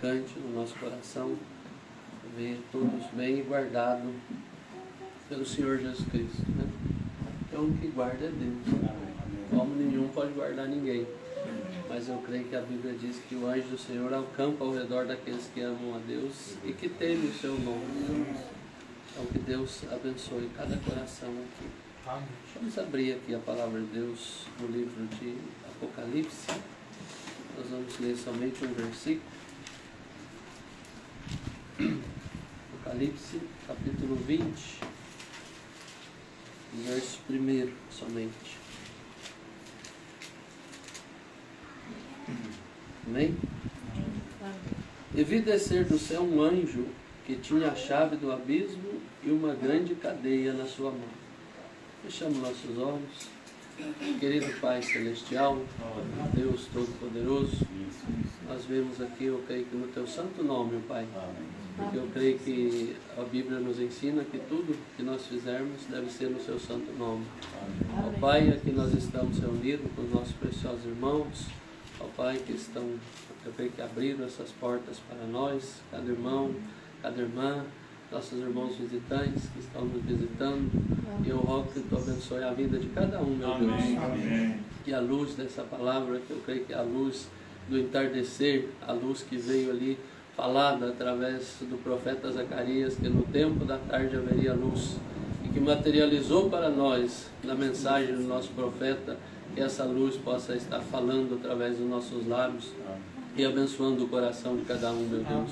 edificante no nosso coração, ver todos bem e guardados pelo Senhor Jesus Cristo, né? Então o que guarda é Deus, né? Como nenhum pode guardar ninguém. Mas eu creio que a Bíblia diz que o anjo do Senhor acampa ao redor daqueles que amam a Deus e que temem o seu nome. Então que Deus abençoe cada coração aqui. Vamos abrir aqui a palavra de Deus no livro de Apocalipse. Nós vamos ler somente um versículo. Apocalipse, capítulo 20, verso 1 somente. Amém? E vi descer do céu um anjo que tinha a chave do abismo e uma grande cadeia na sua mão. Fechamos nossos olhos. Querido Pai Celestial, Deus Todo-Poderoso, nós vemos aqui, eu creio que no Teu santo nome, Pai, porque eu creio que a Bíblia nos ensina que tudo que nós fizermos deve ser no Seu santo nome. Ó Pai, aqui nós estamos reunidos com os nossos preciosos irmãos, ó Pai, que estão, eu creio que abriram essas portas para nós, cada irmão, cada irmã, nossos irmãos visitantes que estão nos visitando. E eu rogo que Tu abençoe a vida de cada um, meu Deus. Amém. Que a luz dessa palavra, que eu creio que é a luz do entardecer, a luz que veio ali falada através do profeta Zacarias, que no tempo da tarde haveria luz, e que materializou para nós, na mensagem do nosso profeta, que essa luz possa estar falando através dos nossos lábios e abençoando o coração de cada um, meu Deus.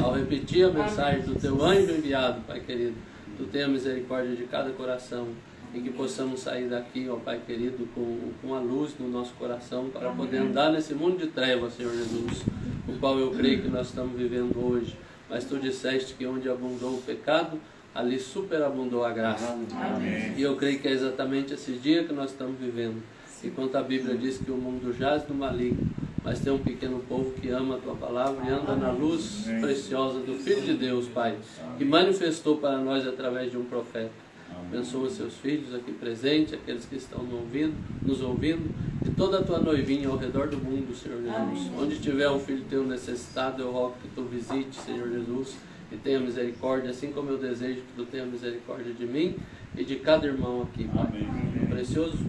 Ao repetir a mensagem do Teu anjo enviado, Pai querido, Tu tenha misericórdia de cada coração e que possamos sair daqui, ó Pai querido, com a luz no nosso coração para poder andar nesse mundo de trevas, Senhor Jesus, o qual eu creio que nós estamos vivendo hoje. Mas Tu disseste que onde abundou o pecado, ali superabundou a graça. Amém. E eu creio que é exatamente esse dia que nós estamos vivendo. Enquanto a Bíblia diz que o mundo jaz no maligno, mas tem um pequeno povo que ama a Tua palavra e anda na luz preciosa do Filho de Deus, Pai, que manifestou para nós através de um profeta. Abençoa seus filhos aqui presentes, aqueles que estão nos ouvindo, e toda a Tua noivinha ao redor do mundo, Senhor Jesus. Onde tiver um filho Teu necessitado, eu rogo que Tu visite, Senhor Jesus, e tenha misericórdia, assim como eu desejo que Tu tenha misericórdia de mim e de cada irmão aqui, Pai. No precioso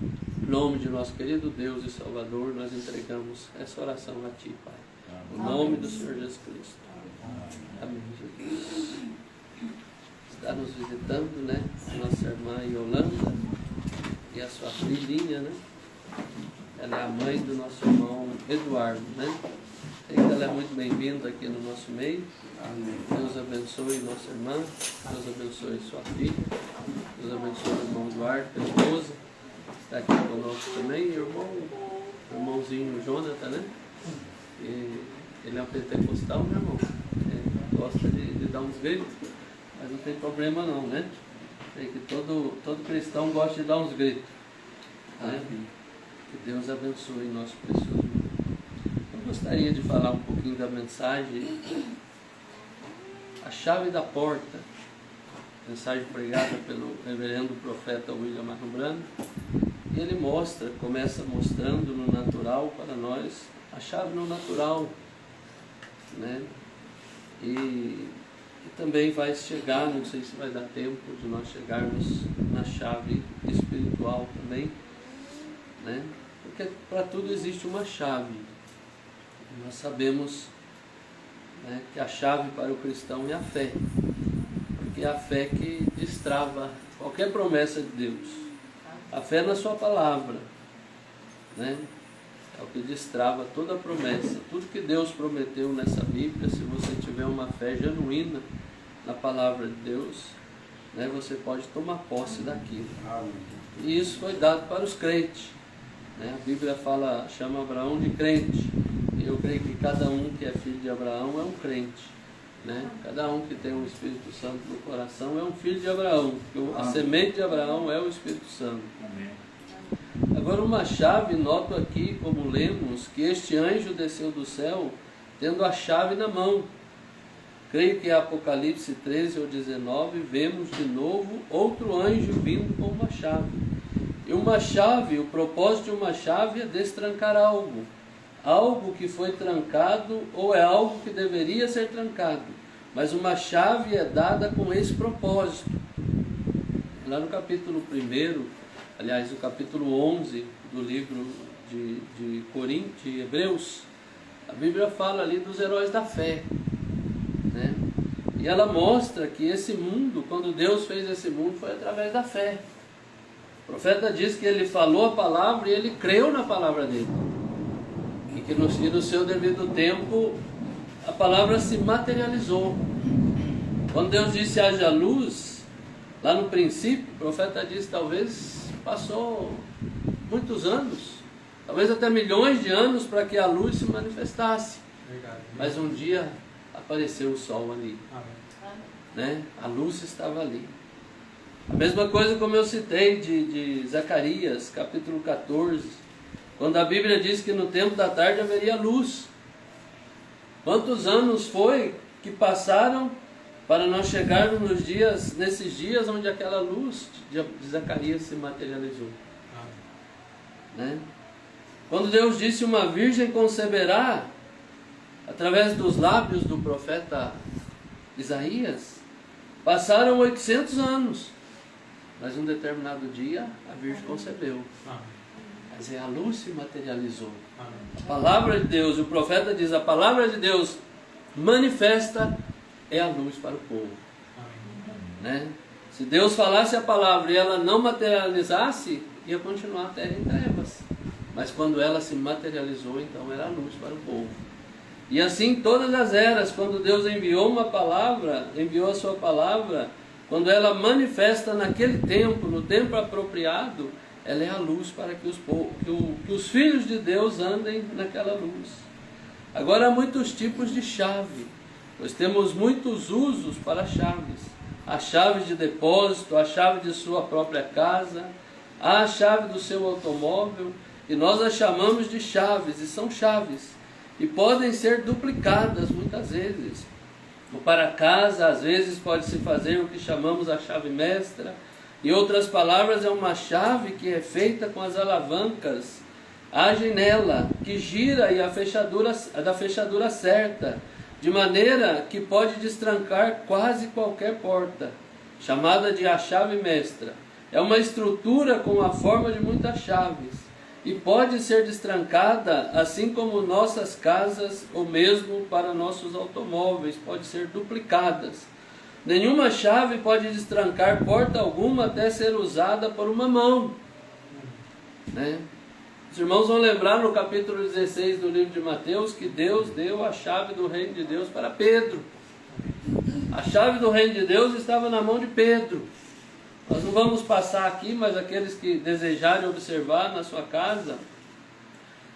nome de nosso querido Deus e Salvador, nós entregamos essa oração a Ti, Pai. No nome do Senhor Jesus Cristo. Amém, Jesus. Está nos visitando, né? A nossa irmã Yolanda e a sua filhinha, né? Ela é a mãe do nosso irmão Eduardo, né? Sei que ela é muito bem-vinda aqui no nosso meio. Deus abençoe nossa irmã, Deus abençoe sua filha, Deus abençoe o irmão Eduardo, a esposa, está aqui conosco também, e o irmãozinho Jonathan, né? E ele é um pentecostal, meu irmão? Gosta de dar uns gritos, mas não tem problema não, né? Sei que todo cristão gosta de dar uns gritos, né? Que Deus abençoe nosso precioso irmão. Eu gostaria de falar um pouquinho da mensagem, a chave da porta, mensagem pregada pelo reverendo profeta William Marlon. E ele começa mostrando no natural para nós, a chave no natural, né? E também vai chegar, não sei se vai dar tempo de nós chegarmos na chave espiritual também, né? Porque para tudo existe uma chave. Nós sabemos, né, que a chave para o cristão é a fé, porque é a fé que destrava qualquer promessa de Deus. A fé na Sua palavra, né? É o que destrava toda a promessa. Tudo que Deus prometeu nessa Bíblia, se você tiver uma fé genuína na palavra de Deus, né, você pode tomar posse daquilo. E isso foi dado para os crentes, né? A Bíblia chama Abraão de crente. E eu creio que cada um que é filho de Abraão é um crente, né? Cada um que tem o Espírito Santo no coração é um filho de Abraão. A semente de Abraão é o Espírito Santo. Amém. Agora, uma chave, noto aqui, como lemos, que este anjo desceu do céu tendo a chave na mão. Creio que em Apocalipse 13 ou 19 vemos de novo outro anjo vindo com uma chave. E uma chave, o propósito de uma chave é destrancar algo. algo que foi trancado ou é algo que deveria ser trancado, mas uma chave é dada com esse propósito. Lá no capítulo 1, aliás, no capítulo 11 do livro de Hebreus, a Bíblia fala ali dos heróis da fé, né? E ela mostra que esse mundo, quando Deus fez esse mundo, foi através da fé. O profeta diz que ele falou a palavra e ele creu na palavra dele. E que no seu devido tempo, a palavra se materializou. Quando Deus disse haja luz, lá no princípio, o profeta disse talvez passou muitos anos, talvez até milhões de anos para que a luz se manifestasse. Verdade. Mas um dia apareceu o sol ali, né? A luz estava ali. A mesma coisa como eu citei de Zacarias, capítulo 14, quando a Bíblia diz que no tempo da tarde haveria luz. Quantos anos foi que passaram para nós chegarmos nesses dias onde aquela luz de Zacarias se materializou? Né? Quando Deus disse uma virgem conceberá, através dos lábios do profeta Isaías, passaram 800 anos, mas um determinado dia a virgem concebeu. Mas a luz se materializou. A palavra de Deus, o profeta diz, a palavra de Deus manifesta é a luz para o povo. Né? Se Deus falasse a palavra e ela não materializasse, ia continuar a terra em trevas. Mas quando ela se materializou, então era a luz para o povo. E assim todas as eras, quando Deus enviou uma palavra, enviou a sua palavra, quando ela manifesta naquele tempo, no tempo apropriado, ela é a luz para que os filhos de Deus andem naquela luz. Agora há muitos tipos de chave. Nós temos muitos usos para chaves. A chave de depósito, a chave de sua própria casa, a chave do seu automóvel, e nós as chamamos de chaves, e são chaves. E podem ser duplicadas muitas vezes. Para casa, às vezes pode-se fazer o que chamamos a chave mestra. Em outras palavras, é uma chave que é feita com as alavancas, a janela, que gira e a da fechadura certa, de maneira que pode destrancar quase qualquer porta, chamada de a chave mestra. É uma estrutura com a forma de muitas chaves, e pode ser destrancada, assim como nossas casas, ou mesmo para nossos automóveis, pode ser duplicadas. Nenhuma chave pode destrancar porta alguma até ser usada por uma mão. Né? Os irmãos vão lembrar no capítulo 16 do livro de Mateus que Deus deu a chave do reino de Deus para Pedro. A chave do reino de Deus estava na mão de Pedro. Nós não vamos passar aqui, mas aqueles que desejarem observar na sua casa,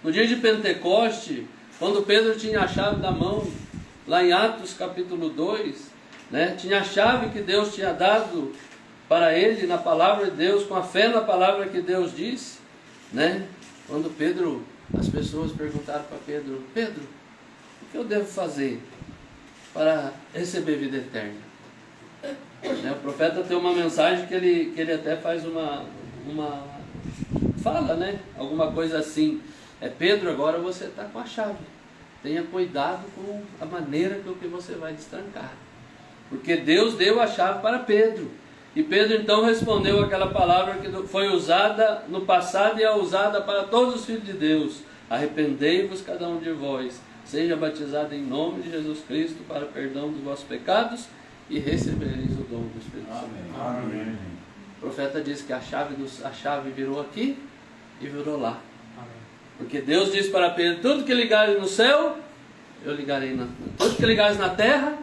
no dia de Pentecoste, quando Pedro tinha a chave na mão, lá em Atos capítulo 2, né, tinha a chave que Deus tinha dado para ele na palavra de Deus, com a fé na palavra que Deus disse, né? Quando as pessoas perguntaram para Pedro, Pedro, o que eu devo fazer para receber vida eterna? Né, o profeta tem uma mensagem que ele até faz fala, né? Alguma coisa assim, Pedro, agora você está com a chave, tenha cuidado com a maneira que você vai destrancar. Porque Deus deu a chave para Pedro. E Pedro então respondeu aquela palavra que foi usada no passado e é usada para todos os filhos de Deus. Arrependei-vos cada um de vós, seja batizado em nome de Jesus Cristo para perdão dos vossos pecados e recebereis o dom do Espírito Santo. Amém. O profeta disse que a chave virou aqui e virou lá. Amém. Porque Deus disse para Pedro, tudo que ligares no céu, eu ligarei tudo que ligares na terra,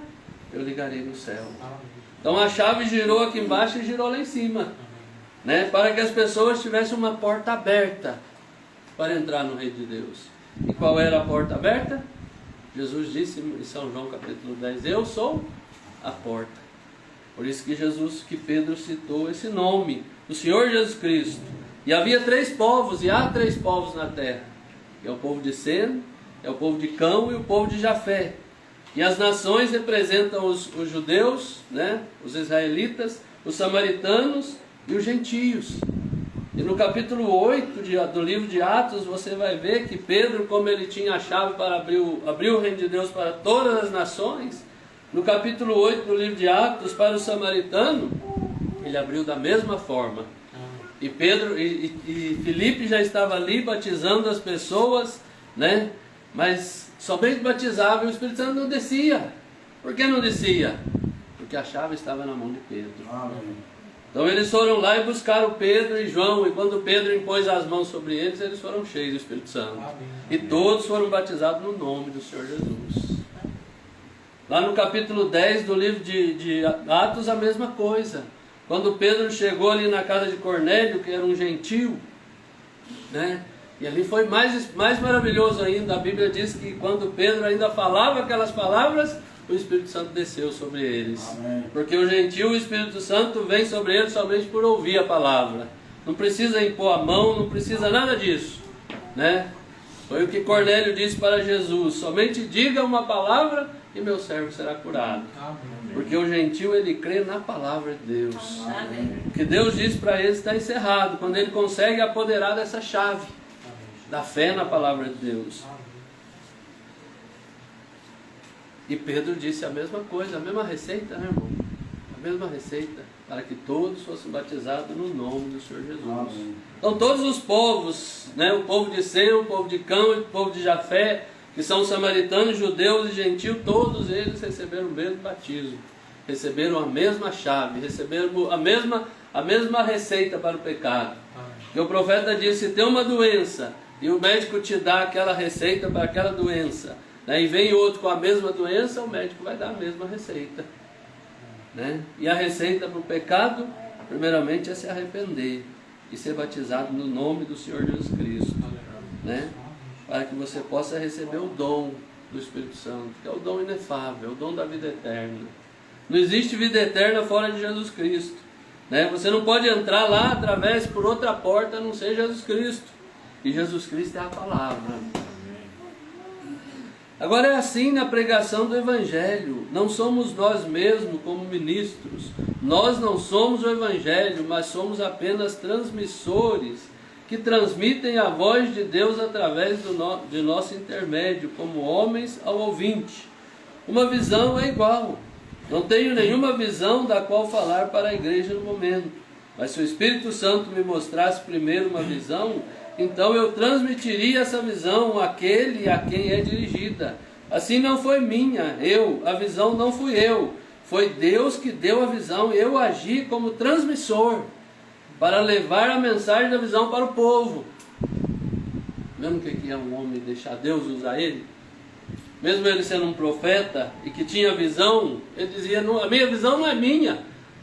eu ligarei no céu. Então a chave girou aqui embaixo e girou lá em cima, né? Para que as pessoas tivessem uma porta aberta para entrar no reino de Deus. E qual era a porta aberta? Jesus disse em São João capítulo 10, eu sou a porta. Por isso que Pedro citou esse nome, o Senhor Jesus Cristo. E havia 3 povos, e há 3 povos na terra. É o povo de Sem, é o povo de Cão e o povo de Jafé. E as nações representam os judeus, né? Os israelitas, os samaritanos e os gentios. E no capítulo 8 do livro de Atos, você vai ver que Pedro, como ele tinha a chave para abrir o reino de Deus para todas as nações, no capítulo 8 do livro de Atos, para o samaritano, ele abriu da mesma forma. E Pedro e Filipe já estava ali batizando as pessoas, né? Mas somente batizava e o Espírito Santo não descia. Por que não descia? Porque a chave estava na mão de Pedro. Amém. Então eles foram lá e buscaram Pedro e João, e quando Pedro impôs as mãos sobre eles, eles foram cheios do Espírito Santo. Amém. E todos foram batizados no nome do Senhor Jesus. Lá no capítulo 10 do livro de Atos, a mesma coisa. Quando Pedro chegou ali na casa de Cornélio, que era um gentil, né? E ali foi mais maravilhoso ainda. A Bíblia diz que quando Pedro ainda falava aquelas palavras, o Espírito Santo desceu sobre eles. Amém. Porque o gentil, o Espírito Santo vem sobre eles somente por ouvir a palavra. Não precisa impor a mão, não precisa nada disso, né? Foi o que Cornélio disse para Jesus: somente diga uma palavra e meu servo será curado. Amém. Porque o gentil, ele crê na palavra de Deus. Amém. O que Deus diz para ele está encerrado, quando ele consegue apoderar dessa chave da fé na palavra de Deus. E Pedro disse a mesma coisa, a mesma receita, né, irmão? A mesma receita, para que todos fossem batizados no nome do Senhor Jesus. Amém. Então todos os povos, né, o povo de Sem, o povo de Cão, o povo de Jafé, que são samaritanos, judeus e gentios, todos eles receberam o mesmo batismo, receberam a mesma chave, receberam a mesma receita para o pecado. E o profeta disse: se tem uma doença e o médico te dá aquela receita para aquela doença, né, e vem outro com a mesma doença, o médico vai dar a mesma receita, né? E a receita para o pecado, primeiramente, é se arrepender e ser batizado no nome do Senhor Jesus Cristo, né? Para que você possa receber o dom do Espírito Santo, que é o dom inefável, o dom da vida eterna. Não existe vida eterna fora de Jesus Cristo, né? Você não pode entrar lá através por outra porta a não ser Jesus Cristo. E Jesus Cristo é a palavra. Agora é assim na pregação do Evangelho. Não somos nós mesmos como ministros. Nós não somos o Evangelho, mas somos apenas transmissores que transmitem a voz de Deus através de nosso intermédio, como homens ao ouvinte. Uma visão é igual. Não tenho nenhuma visão da qual falar para a igreja no momento. Mas se o Espírito Santo me mostrasse primeiro uma visão, então eu transmitiria essa visão àquele a quem é dirigida. Assim não foi minha, a visão não fui eu. Foi Deus que deu a visão, eu agi como transmissor, para levar a mensagem da visão para o povo. Mesmo que é um homem deixar Deus usar ele? Mesmo ele sendo um profeta e que tinha visão, ele dizia: a minha visão não é minha,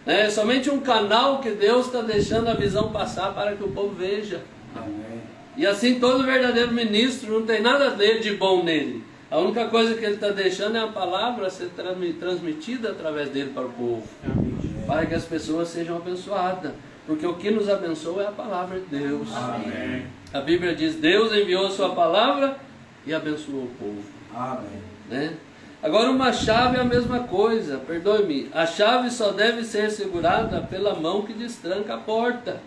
é somente um canal que Deus está deixando a visão passar para que o povo veja. Amém. E assim todo verdadeiro ministro, não tem nada dele de bom nele. A única coisa que ele está deixando é a palavra ser transmitida através dele para o povo. Amém. Para que as pessoas sejam abençoadas. Porque o que nos abençoa é a palavra de Deus. Amém. A Bíblia diz: Deus enviou a sua palavra e abençoou o povo. Amém. Né? Agora uma chave é a mesma coisa. Perdoe-me. A chave só deve ser segurada pela mão que destranca a porta.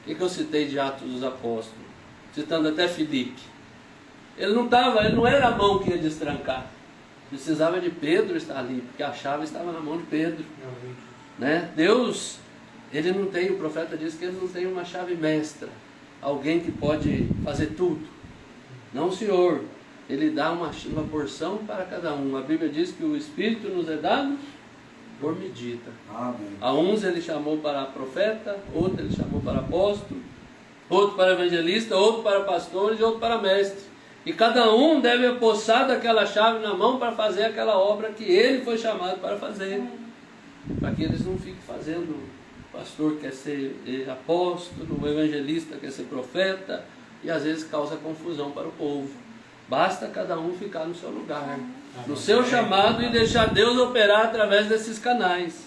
O que eu citei de Atos dos Apóstolos? Citando até Filipe. Ele não era a mão que ia destrancar. Precisava de Pedro estar ali, porque a chave estava na mão de Pedro. Né? Deus, ele não tem, o profeta diz que ele não tem uma chave mestra, alguém que pode fazer tudo. Não, Senhor. Ele dá uma porção para cada um. A Bíblia diz que o Espírito nos é dado por medida. Amém. A uns ele chamou para profeta, outro ele chamou para apóstolo, outro para evangelista, outro para pastores e outro para mestre. E cada um deve apossar daquela chave na mão para fazer aquela obra que ele foi chamado para fazer. Para que eles não fiquem fazendo, o pastor quer ser apóstolo, o evangelista quer ser profeta, e às vezes causa confusão para o povo. Basta cada um ficar no seu lugar, no seu chamado, e deixar Deus operar através desses canais.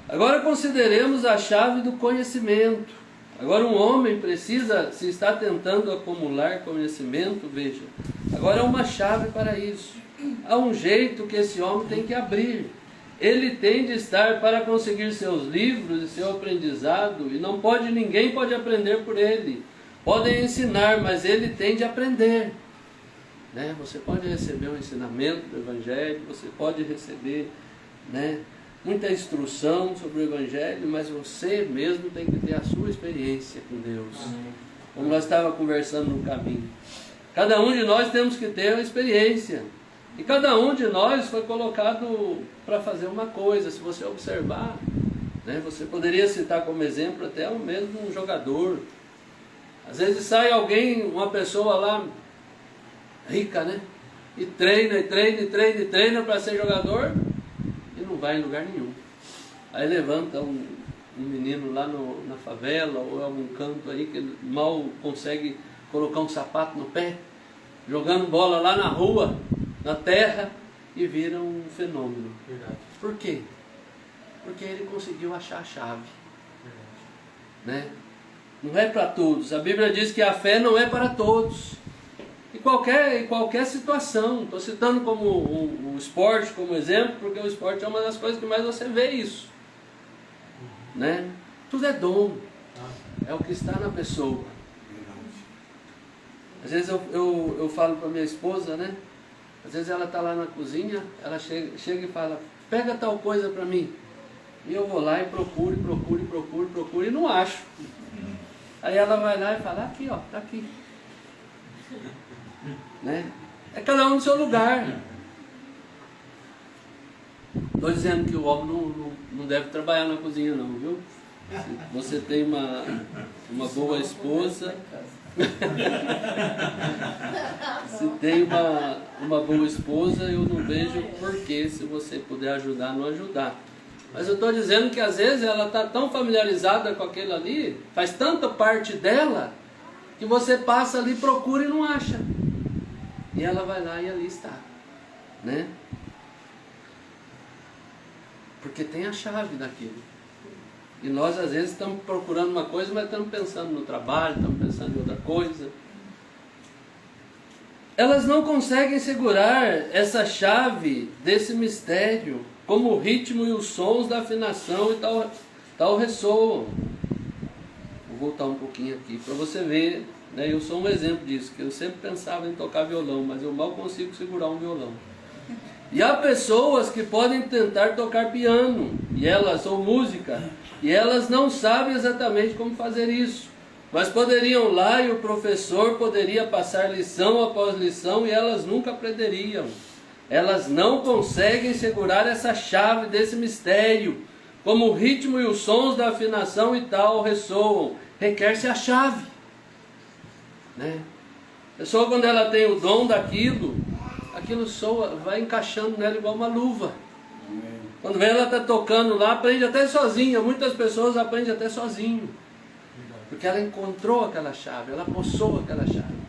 Agora consideremos a chave do conhecimento. Agora um homem precisa, se está tentando acumular conhecimento, veja, agora é uma chave para isso. Há um jeito que esse homem tem que abrir. ele tem de estar para conseguir seus livros e seu aprendizado, e ninguém pode aprender por ele. Podem ensinar, mas ele tem de aprender. Né? Você pode receber um ensinamento do Evangelho, você pode receber, né, muita instrução sobre o Evangelho, mas você mesmo tem que ter a sua experiência com Deus. Como nós estávamos conversando no caminho. Cada um de nós temos que ter uma experiência. E cada um de nós foi colocado para fazer uma coisa. Se você observar, né, você poderia citar como exemplo até o mesmo um jogador. Às vezes sai alguém, uma pessoa lá rica, né? E treina para ser jogador e não vai em lugar nenhum. Aí levanta um menino lá na favela ou em algum canto aí que ele mal consegue colocar um sapato no pé, jogando bola lá na rua, na terra, e vira um fenômeno. Verdade. Por quê? Porque ele conseguiu achar a chave. Né? Não é para todos. A Bíblia diz que a fé não é para todos. Em qualquer situação. Estou citando como o esporte como exemplo, porque o esporte é uma das coisas que mais você vê isso. Né? Tudo é dom. É o que está na pessoa. Às vezes eu falo para minha esposa, né? Às vezes ela está lá na cozinha, ela chega e fala, pega tal coisa para mim. E eu vou lá e procuro e não acho. Aí ela vai lá e fala, aqui ó, tá aqui. Né? É cada um no seu lugar. Estou dizendo que o homem não deve trabalhar na cozinha não, viu? Se você tem uma boa esposa, se tem uma boa esposa, eu não vejo porquê, se você puder ajudar, não ajudar. Mas eu estou dizendo que às vezes ela está tão familiarizada com aquilo ali, faz tanta parte dela, que você passa ali, procura e não acha. E ela vai lá e ali está. Né? Porque tem a chave daquilo. E nós às vezes estamos procurando uma coisa, mas estamos pensando no trabalho, estamos pensando em outra coisa. Elas não conseguem segurar essa chave desse mistério, como o ritmo e os sons da afinação e tal ressoam. Vou voltar um pouquinho aqui para você ver, né? Eu sou um exemplo disso, que eu sempre pensava em tocar violão, mas eu mal consigo segurar um violão. E há pessoas que podem tentar tocar piano, ou música, e elas não sabem exatamente como fazer isso. Mas poderiam lá e o professor poderia passar lição após lição e elas nunca aprenderiam. Elas não conseguem segurar essa chave desse mistério. Como o ritmo e os sons da afinação e tal ressoam. Requer-se a chave. Né? A pessoa, quando ela tem o dom daquilo, aquilo soa, vai encaixando nela igual uma luva. Quando vem ela está tocando lá, aprende até sozinha. Muitas pessoas aprendem até sozinho. Porque ela encontrou aquela chave, ela possou aquela chave.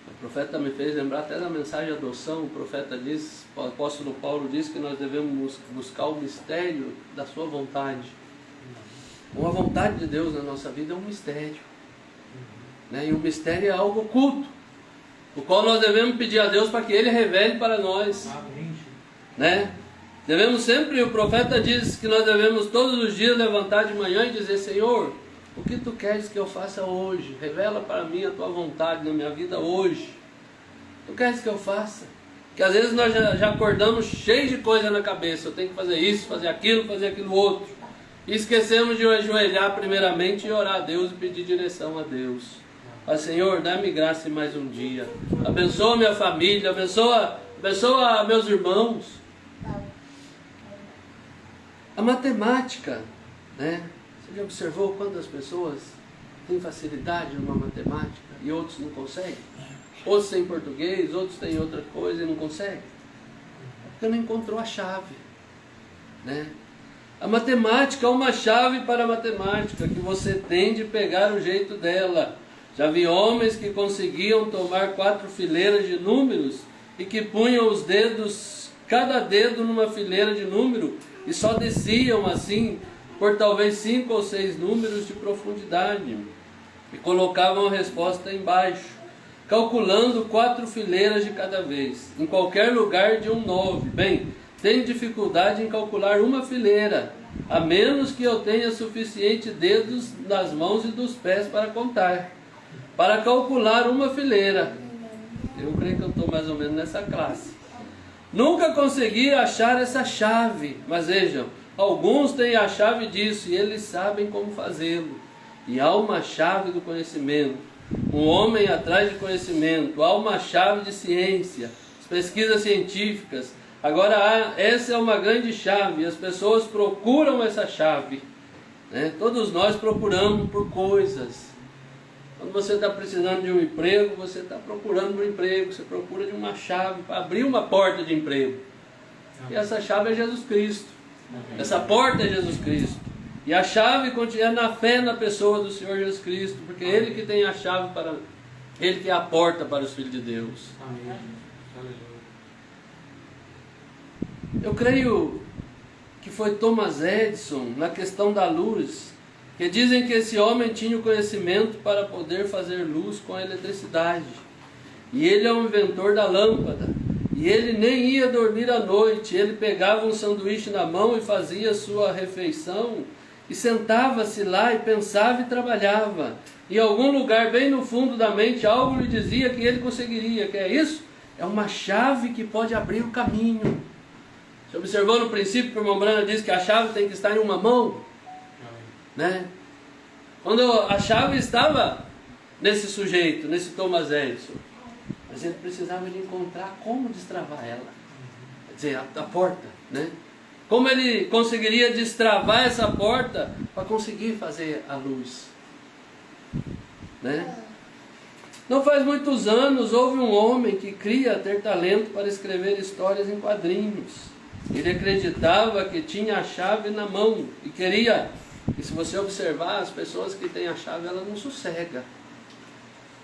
O profeta me fez lembrar até da mensagem de adoção. O profeta diz, o apóstolo Paulo diz que nós devemos buscar o mistério da sua vontade. Uma vontade de Deus na nossa vida é um mistério. Né? E o mistério é algo oculto, o qual nós devemos pedir a Deus para que Ele revele para nós. Né? Devemos sempre, o profeta diz que nós devemos todos os dias levantar de manhã e dizer, Senhor, o que Tu queres que eu faça hoje? Revela para mim a Tua vontade na minha vida hoje. Tu queres que eu faça? Porque às vezes nós já acordamos cheios de coisa na cabeça. Eu tenho que fazer isso, fazer aquilo outro. E esquecemos de ajoelhar primeiramente e orar a Deus e pedir direção a Deus. Mas Senhor, dá-me graça em mais um dia. Abençoa minha família, abençoa meus irmãos. A matemática, né? Você já observou quantas pessoas têm facilidade numa matemática e outros não conseguem? Outros têm português, outros têm outra coisa e não conseguem. Porque não encontrou a chave. Né? A matemática é uma chave para a matemática, que você tem de pegar o jeito dela. Já vi homens que conseguiam tomar 4 fileiras de números e que punham os dedos, cada dedo numa fileira de número, e só desciam assim por talvez 5 ou 6 números de profundidade e colocavam a resposta embaixo, calculando 4 fileiras de cada vez, em qualquer lugar de um 9. Bem, tenho dificuldade em calcular uma fileira, a menos que eu tenha suficiente dedos das mãos e dos pés para contar. Para calcular uma fileira, eu creio que eu estou mais ou menos nessa classe. Nunca consegui achar essa chave, mas vejam, alguns têm a chave disso e eles sabem como fazê-lo. E há uma chave do conhecimento, um homem atrás de conhecimento, há uma chave de ciência, pesquisas científicas. Agora, essa é uma grande chave, e as pessoas procuram essa chave, né? Todos nós procuramos por coisas. Quando você está precisando de um emprego, você está procurando um emprego, você procura de uma chave para abrir uma porta de emprego. E essa chave é Jesus Cristo. Essa porta é Jesus Cristo. E a chave é na fé na pessoa do Senhor Jesus Cristo, porque é Ele que tem a chave para... Ele que é a porta para os filhos de Deus. Amém. Eu creio que foi Thomas Edison, na questão da luz, que dizem que esse homem tinha o conhecimento para poder fazer luz com a eletricidade. E ele é o inventor da lâmpada. E ele nem ia dormir à noite. Ele pegava um sanduíche na mão e fazia sua refeição. E sentava-se lá e pensava e trabalhava. Em algum lugar bem no fundo da mente, algo lhe dizia que ele conseguiria. Que é isso? É uma chave que pode abrir o caminho. Você observou no princípio que o irmão Brana disse que a chave tem que estar em uma mão? Né? Quando a chave estava nesse sujeito, nesse Thomas Edison, mas ele precisava de encontrar como destravar ela, quer dizer, a porta, né? Como ele conseguiria destravar essa porta para conseguir fazer a luz, né? Não faz muitos anos houve um homem que cria ter talento para escrever histórias em quadrinhos. Ele acreditava que tinha a chave na mão e queria. E se você observar, as pessoas que têm a chave, ela não sossega,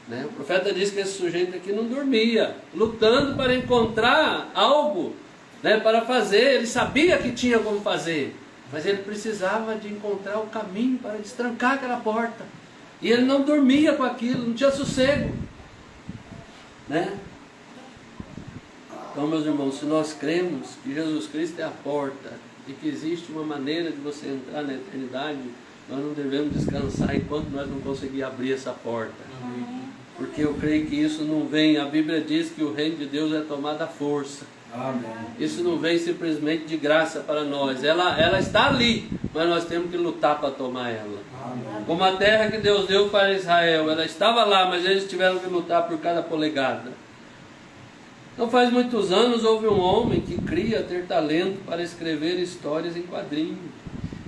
né? O profeta disse que esse sujeito aqui não dormia, lutando para encontrar algo, né, para fazer. Ele sabia que tinha como fazer, mas ele precisava de encontrar o caminho para destrancar aquela porta. E ele não dormia com aquilo, não tinha sossego, né? Então, meus irmãos, se nós cremos que Jesus Cristo é a porta e que existe uma maneira de você entrar na eternidade, nós não devemos descansar enquanto nós não conseguirmos abrir essa porta. Amém. Porque eu creio que isso não vem, a Bíblia diz que o reino de Deus é tomado à força. Amém. Isso não vem simplesmente de graça para nós. Ela está ali, mas nós temos que lutar para tomar ela. Amém. Como a terra que Deus deu para Israel, ela estava lá, mas eles tiveram que lutar por cada polegada. Não faz muitos anos houve um homem que cria ter talento para escrever histórias em quadrinhos.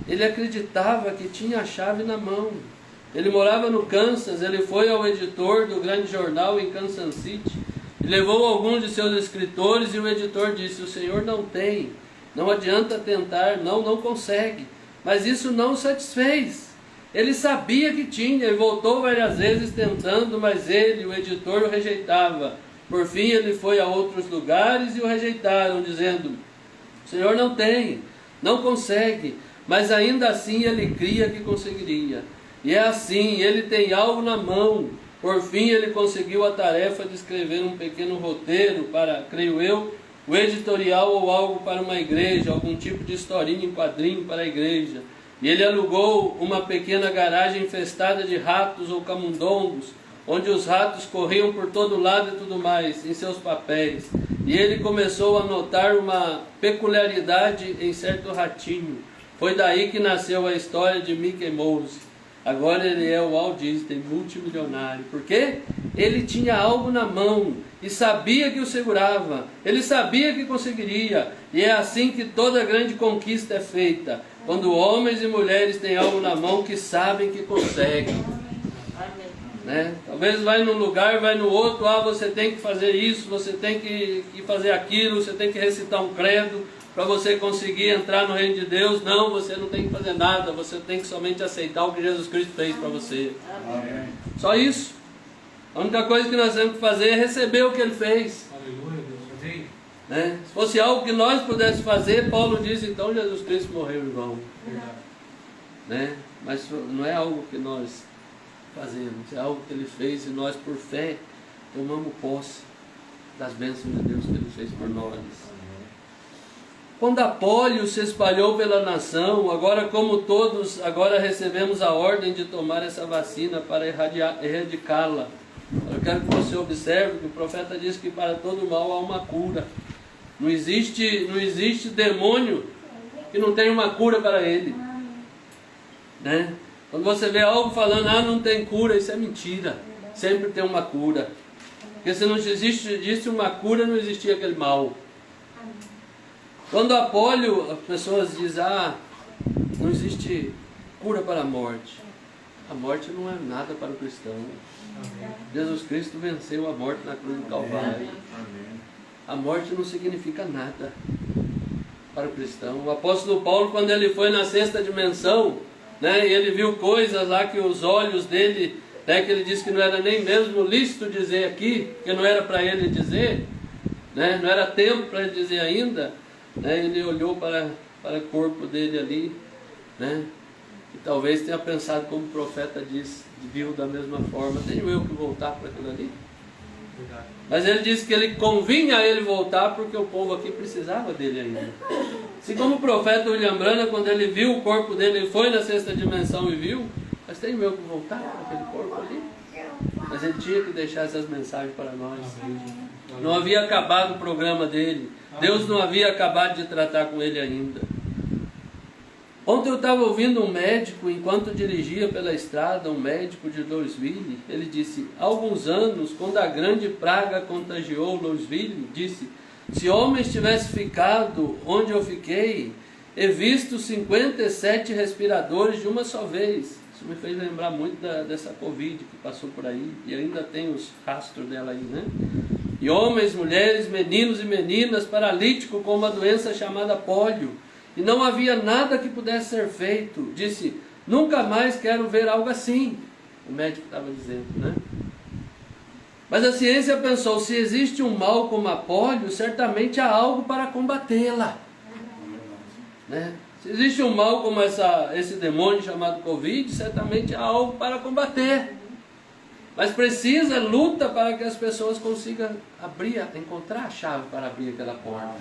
Ele acreditava que tinha a chave na mão. Ele morava no Kansas, ele foi ao editor do grande jornal em Kansas City, e levou alguns de seus escritores, e o editor disse: o senhor não tem, não adianta tentar, não consegue. Mas isso não o satisfez. Ele sabia que tinha, e voltou várias vezes tentando, mas ele, o editor, o rejeitava. Por fim ele foi a outros lugares e o rejeitaram, dizendo: o senhor não tem, não consegue, mas ainda assim ele cria que conseguiria. E é assim, ele tem algo na mão. Por fim ele conseguiu a tarefa de escrever um pequeno roteiro para, creio eu, o editorial ou algo para uma igreja, algum tipo de historinha em quadrinho para a igreja. E ele alugou uma pequena garagem infestada de ratos ou camundongos, onde os ratos corriam por todo lado e tudo mais, em seus papéis. E ele começou a notar uma peculiaridade em certo ratinho. Foi daí que nasceu a história de Mickey Mouse. Agora ele é o Walt Disney, multimilionário. Por quê? Ele tinha algo na mão e sabia que o segurava. Ele sabia que conseguiria. E é assim que toda grande conquista é feita. Quando homens e mulheres têm algo na mão que sabem que conseguem. Né? Talvez vai num lugar, vai no outro, você tem que fazer isso, você tem que fazer aquilo, você tem que recitar um credo para você conseguir entrar no reino de Deus. Não, você não tem que fazer nada, você tem que somente aceitar o que Jesus Cristo fez para você. Amém. Só isso. A única coisa que nós temos que fazer é receber o que Ele fez. Aleluia, Deus. Amém. Né? Se fosse algo que nós pudéssemos fazer, Paulo diz: então Jesus Cristo morreu em vão. Verdade. Né? Mas não é algo que nós fazemos, é algo que Ele fez, e nós por fé tomamos posse das bênçãos de Deus que Ele fez por nós. Quando a polio se espalhou pela nação, agora como todos, agora recebemos a ordem de tomar essa vacina para erradicá-la. Eu quero que você observe que o profeta diz que para todo mal há uma cura. Não existe demônio que não tenha uma cura para ele. Né? Quando você vê algo falando, não tem cura, isso é mentira. Sempre tem uma cura. Porque se não existisse uma cura, não existia aquele mal. Quando a polio, as pessoas dizem, não existe cura para a morte. A morte não é nada para o cristão. Jesus Cristo venceu a morte na cruz do Calvário. A morte não significa nada para o cristão. O apóstolo Paulo, quando ele foi na sexta dimensão, né, ele viu coisas lá que os olhos dele, que ele disse que não era nem mesmo lícito dizer aqui, que não era para ele dizer, né, não era tempo para ele dizer ainda, né, ele olhou para o corpo dele ali, né, e talvez tenha pensado como o profeta disse, viu da mesma forma, tenho eu que voltar para aquilo ali? Mas ele disse que ele convinha a ele voltar porque o povo aqui precisava dele ainda. Assim como o profeta William Branham, quando ele viu o corpo dele, ele foi na sexta dimensão e viu, mas tenho eu que voltar para aquele corpo ali? Mas ele tinha que deixar essas mensagens para nós. Não havia acabado o programa dele. Deus não havia acabado de tratar com ele ainda. Ontem eu estava ouvindo um médico, enquanto dirigia pela estrada, um médico de Louisville, ele disse, há alguns anos, quando a grande praga contagiou Louisville, disse, se homens tivesse ficado onde eu fiquei, he visto 57 respiradores de uma só vez. Isso me fez lembrar muito dessa Covid que passou por aí, e ainda tem os rastros dela aí, né? E homens, mulheres, meninos e meninas, paralíticos com uma doença chamada pólio. E não havia nada que pudesse ser feito. Disse, nunca mais quero ver algo assim. O médico estava dizendo, né? Mas a ciência pensou, se existe um mal como a pólio, certamente há algo para combatê-la. Né? Se existe um mal como esse demônio chamado Covid, certamente há algo para combater. Mas precisa luta para que as pessoas consigam encontrar a chave para abrir aquela porta.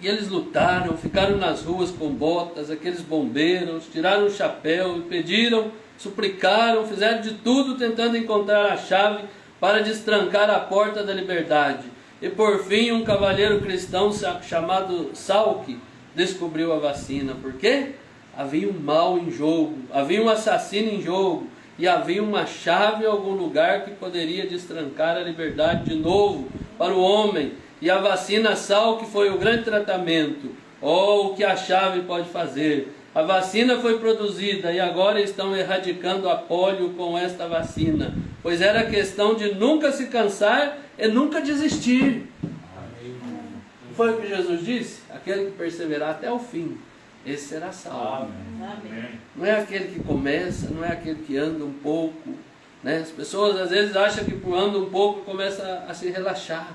E eles lutaram, ficaram nas ruas com botas, aqueles bombeiros, tiraram o chapéu e pediram, suplicaram, fizeram de tudo tentando encontrar a chave para destrancar a porta da liberdade. E por fim um cavalheiro cristão chamado Salk descobriu a vacina. Por quê? Havia um mal em jogo, havia um assassino em jogo e havia uma chave em algum lugar que poderia destrancar a liberdade de novo para o homem. E a vacina Salk foi o grande tratamento. O que a chave pode fazer? A vacina foi produzida e agora estão erradicando a pólio com esta vacina. Pois era questão de nunca se cansar e nunca desistir. Foi o que Jesus disse? Aquele que perseverar até o fim, esse será salvo. Não é aquele que começa, não é aquele que anda um pouco. Né? As pessoas às vezes acham que por andar um pouco começa a se relaxar.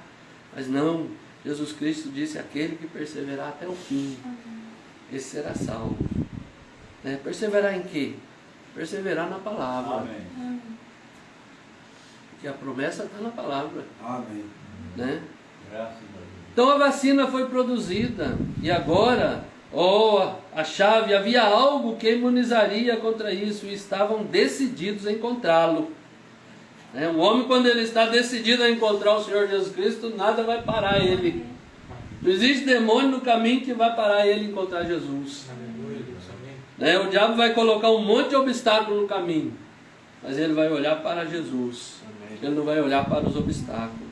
Mas não, Jesus Cristo disse, aquele que perseverar até o fim, esse será salvo. Né? Perseverar em quê? Perseverar na palavra. Amém. Porque a promessa está na palavra. Amém. Né? Graças a Deus. Então a vacina foi produzida. E agora, a chave, havia algo que imunizaria contra isso. E estavam decididos a encontrá-lo. Um homem, quando ele está decidido a encontrar o Senhor Jesus Cristo, nada vai parar ele. Não existe demônio no caminho que vai parar ele encontrar Jesus. O diabo vai colocar um monte de obstáculos no caminho, mas ele vai olhar para Jesus. Ele não vai olhar para os obstáculos.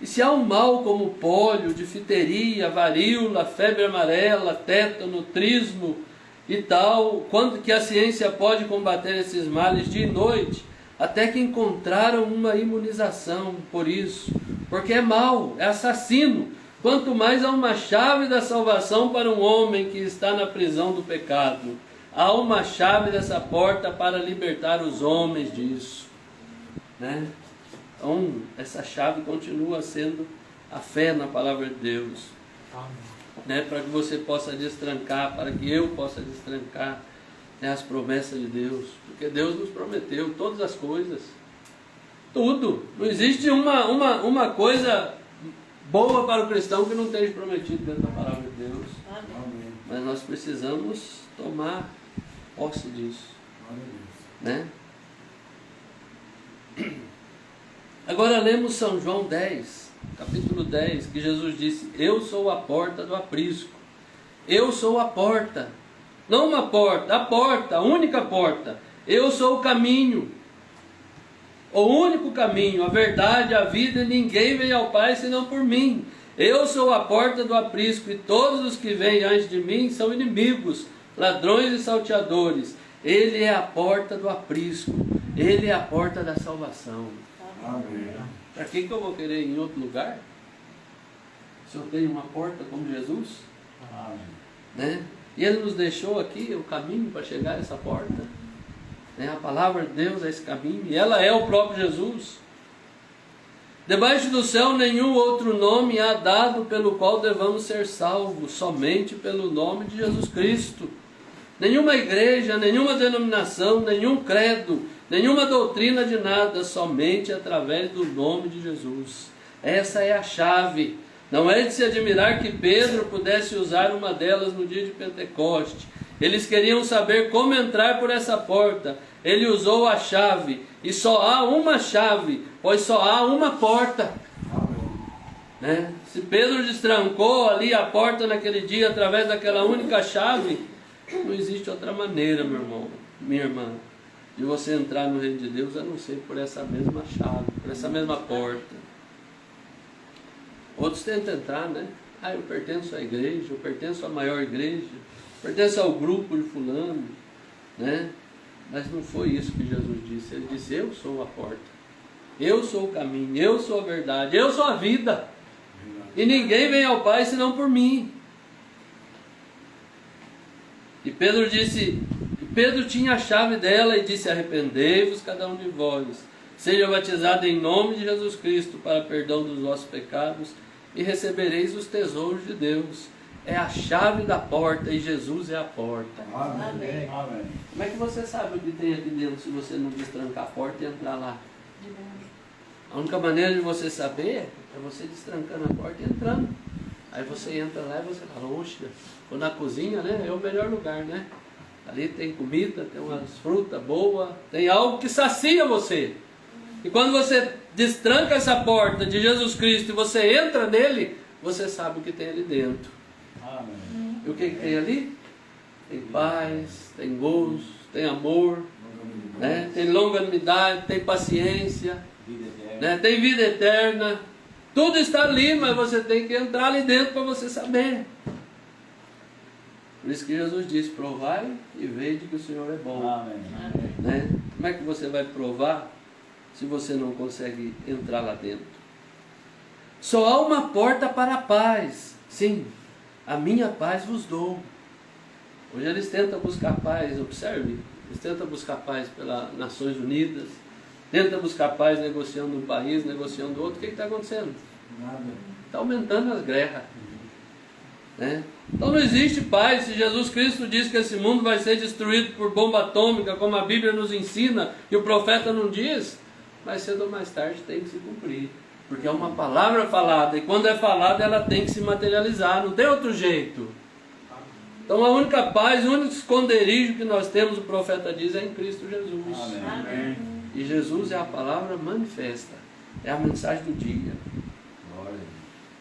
E se há um mal como pólio, difteria, varíola, febre amarela, tétano, trismo e tal, quando que a ciência pode combater esses males dia e noite? Até que encontraram uma imunização por isso, porque é mau, é assassino. Quanto mais há uma chave da salvação para um homem que está na prisão do pecado, há uma chave dessa porta para libertar os homens disso. Né? Então, essa chave continua sendo a fé na palavra de Deus. Né? Para que você possa destrancar, para que eu possa destrancar as promessas de Deus, porque Deus nos prometeu todas as coisas, tudo. Não existe uma coisa boa para o cristão que não esteja prometido dentro da palavra de Deus. Amém. Mas nós precisamos tomar posse disso, né? Agora lemos São João 10, capítulo 10, que Jesus disse: eu sou a porta do aprisco. Eu sou a porta. Não uma porta, a porta, a única porta. Eu sou o caminho. O único caminho, a verdade, a vida, e ninguém vem ao Pai senão por mim. Eu sou a porta do aprisco, e todos os que vêm antes de mim são inimigos, ladrões e salteadores. Ele é a porta do aprisco. Ele é a porta da salvação. Amém. Para que eu vou querer ir em outro lugar? Se eu tenho uma porta como Jesus? Amém. Né? E Ele nos deixou aqui o caminho para chegar a essa porta. Né? A palavra de Deus é esse caminho, e ela é o próprio Jesus. Debaixo do céu nenhum outro nome há dado pelo qual devamos ser salvos, somente pelo nome de Jesus Cristo. Nenhuma igreja, nenhuma denominação, nenhum credo, nenhuma doutrina de nada, somente através do nome de Jesus. Essa é a chave. Não é de se admirar que Pedro pudesse usar uma delas no dia de Pentecoste. Eles queriam saber como entrar por essa porta. Ele usou a chave. E só há uma chave, pois só há uma porta. Né? Se Pedro destrancou ali a porta naquele dia através daquela única chave, não existe outra maneira, meu irmão, minha irmã, de você entrar no reino de Deus a não ser por essa mesma chave, por essa mesma porta. Outros tentam entrar, né? Eu pertenço à igreja, eu pertenço à maior igreja, pertenço ao grupo de fulano, né? Mas não foi isso que Jesus disse. Ele disse: eu sou a porta, eu sou o caminho, eu sou a verdade, eu sou a vida, e ninguém vem ao Pai senão por mim. E Pedro disse, Pedro tinha a chave dela e disse: arrependei-vos cada um de vós, seja batizado em nome de Jesus Cristo para perdão dos vossos pecados, e recebereis os tesouros de Deus. É a chave da porta, e Jesus é a porta. Amém. Amém. Como é que você sabe o que tem aqui dentro se você não destrancar a porta e entrar lá? A única maneira de você saber é você destrancando a porta e entrando. Aí você entra lá e você fala: oxa, vou na cozinha, né? É o melhor lugar, né? Ali tem comida, tem umas frutas boas, tem algo que sacia você. E quando você destranca essa porta de Jesus Cristo e você entra nele, você sabe o que tem ali dentro. Amém. E o que tem ali? Tem paz, tem gozo, tem amor, né? Tem longanimidade, tem paciência, né? Tem vida eterna. Tudo está ali, mas você tem que entrar ali dentro para você saber. Por isso que Jesus disse: provai e vede que o Senhor é bom. Amém. Né? Como é que você vai provar se você não consegue entrar lá dentro? Só há uma porta para a paz. Sim, a minha paz vos dou. Hoje eles tentam buscar paz, observe. Eles tentam buscar paz pelas Nações Unidas, tentam buscar paz negociando um país, negociando outro. O que está acontecendo? Nada. Está aumentando as guerras. Né? Então não existe paz. Se Jesus Cristo diz que esse mundo vai ser destruído por bomba atômica, como a Bíblia nos ensina, e o profeta não diz, mais cedo ou mais tarde tem que se cumprir. Porque é uma palavra falada, e quando é falada ela tem que se materializar, não tem outro jeito. Então a única paz, o único esconderijo que nós temos, o profeta diz, é em Cristo Jesus. Amém. E Jesus é a palavra manifesta, é a mensagem do dia.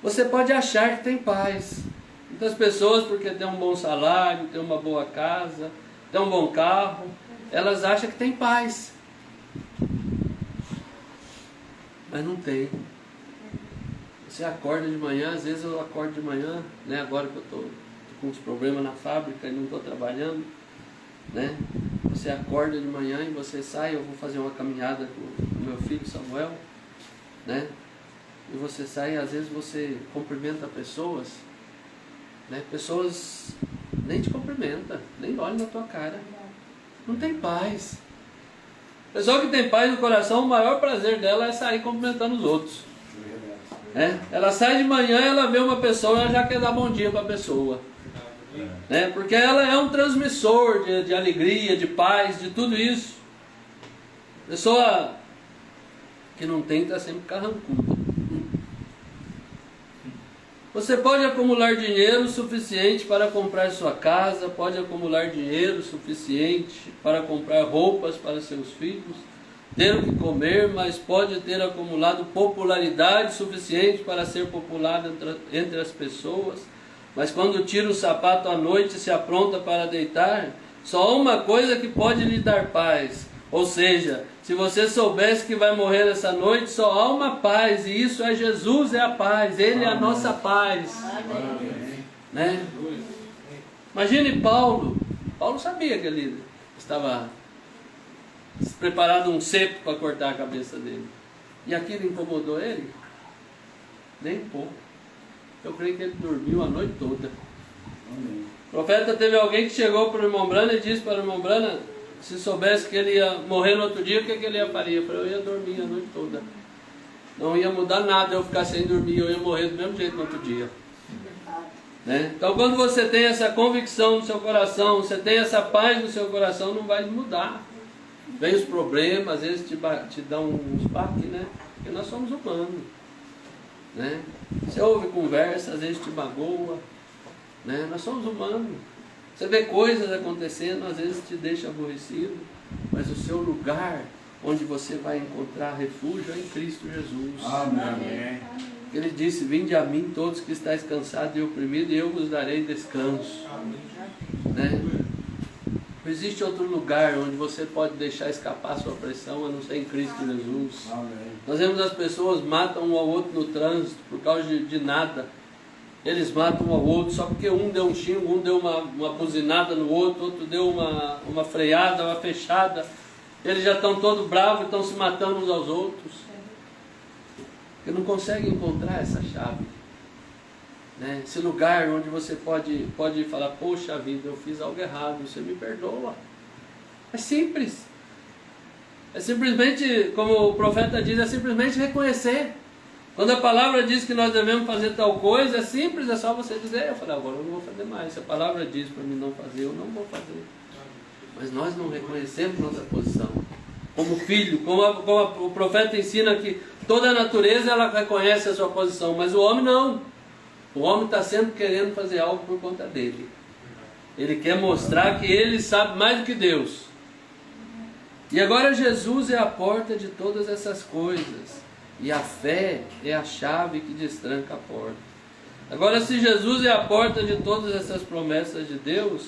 Você pode achar que tem paz. Muitas pessoas, porque tem um bom salário, tem uma boa casa, tem um bom carro, elas acham que tem paz. Mas não tem. Você acorda de manhã, às vezes eu acordo de manhã, né, agora que eu estou com uns problemas na fábrica e não estou trabalhando, né? Você acorda de manhã e você sai, eu vou fazer uma caminhada com o meu filho Samuel, né? E você sai e às vezes você cumprimenta pessoas, né? Pessoas nem te cumprimentam, nem olham na tua cara. Não tem paz. Pessoa que tem paz no coração, o maior prazer dela é sair cumprimentando os outros. Ela sai de manhã, ela vê uma pessoa, ela já quer dar bom dia para a pessoa. Porque ela é um transmissor de alegria, de paz, de tudo isso. Pessoa que não tem está sempre carrancuda. Você pode acumular dinheiro suficiente para comprar sua casa, pode acumular dinheiro suficiente para comprar roupas para seus filhos, ter o que comer, mas pode ter acumulado popularidade suficiente para ser popular entre as pessoas, mas quando tira o sapato à noite e se apronta para deitar, só há uma coisa que pode lhe dar paz. Ou seja, se você soubesse que vai morrer essa noite, só há uma paz, e isso é Jesus, é a paz, Ele é a nossa paz. Né? Imagine Paulo sabia que ele estava preparado um cepo para cortar a cabeça dele, e aquilo incomodou ele? Nem um pouco. Eu creio que ele dormiu a noite toda. O profeta teve alguém que chegou para o irmão Brana e disse para o irmão Brana, se soubesse que ele ia morrer no outro dia, o que ele ia fazer? Eu falei, eu ia dormir a noite toda. Não ia mudar nada eu ficar sem dormir, eu ia morrer do mesmo jeito no outro dia. Né? Então quando você tem essa convicção no seu coração, você tem essa paz no seu coração, não vai mudar. Vem os problemas, às vezes te dão uns baques, né? Porque nós somos humanos. Né? Você ouve conversa, às vezes te magoa. Né? Nós somos humanos. Você vê coisas acontecendo, às vezes te deixa aborrecido, mas o seu lugar onde você vai encontrar refúgio é em Cristo Jesus. Amém. Ele disse, vinde a mim todos que estáis cansados e oprimidos, e eu vos darei descanso. Né? Não existe outro lugar onde você pode deixar escapar a sua pressão, a não ser em Cristo Jesus. Amém. Nós vemos as pessoas matam um ao outro no trânsito por causa de nada. Eles matam um ao outro só porque um deu um xingo, um deu uma buzinada no outro, outro deu uma freada, uma fechada. Eles já estão todos bravos, estão se matando uns aos outros. Porque não conseguem encontrar essa chave. Né? Esse lugar onde você pode falar, poxa vida, eu fiz algo errado, você me perdoa. É simples. É simplesmente, como o profeta diz, é simplesmente reconhecer. Quando a palavra diz que nós devemos fazer tal coisa, é simples, é só você dizer, eu falei, agora eu não vou fazer mais. Se a palavra diz para mim não fazer, eu não vou fazer. Mas nós não reconhecemos nossa posição. Como filho, como o profeta ensina que toda a natureza ela reconhece a sua posição, mas o homem não. O homem está sempre querendo fazer algo por conta dele. Ele quer mostrar que ele sabe mais do que Deus. E agora Jesus é a porta de todas essas coisas. E a fé é a chave que destranca a porta. Agora, se Jesus é a porta de todas essas promessas de Deus,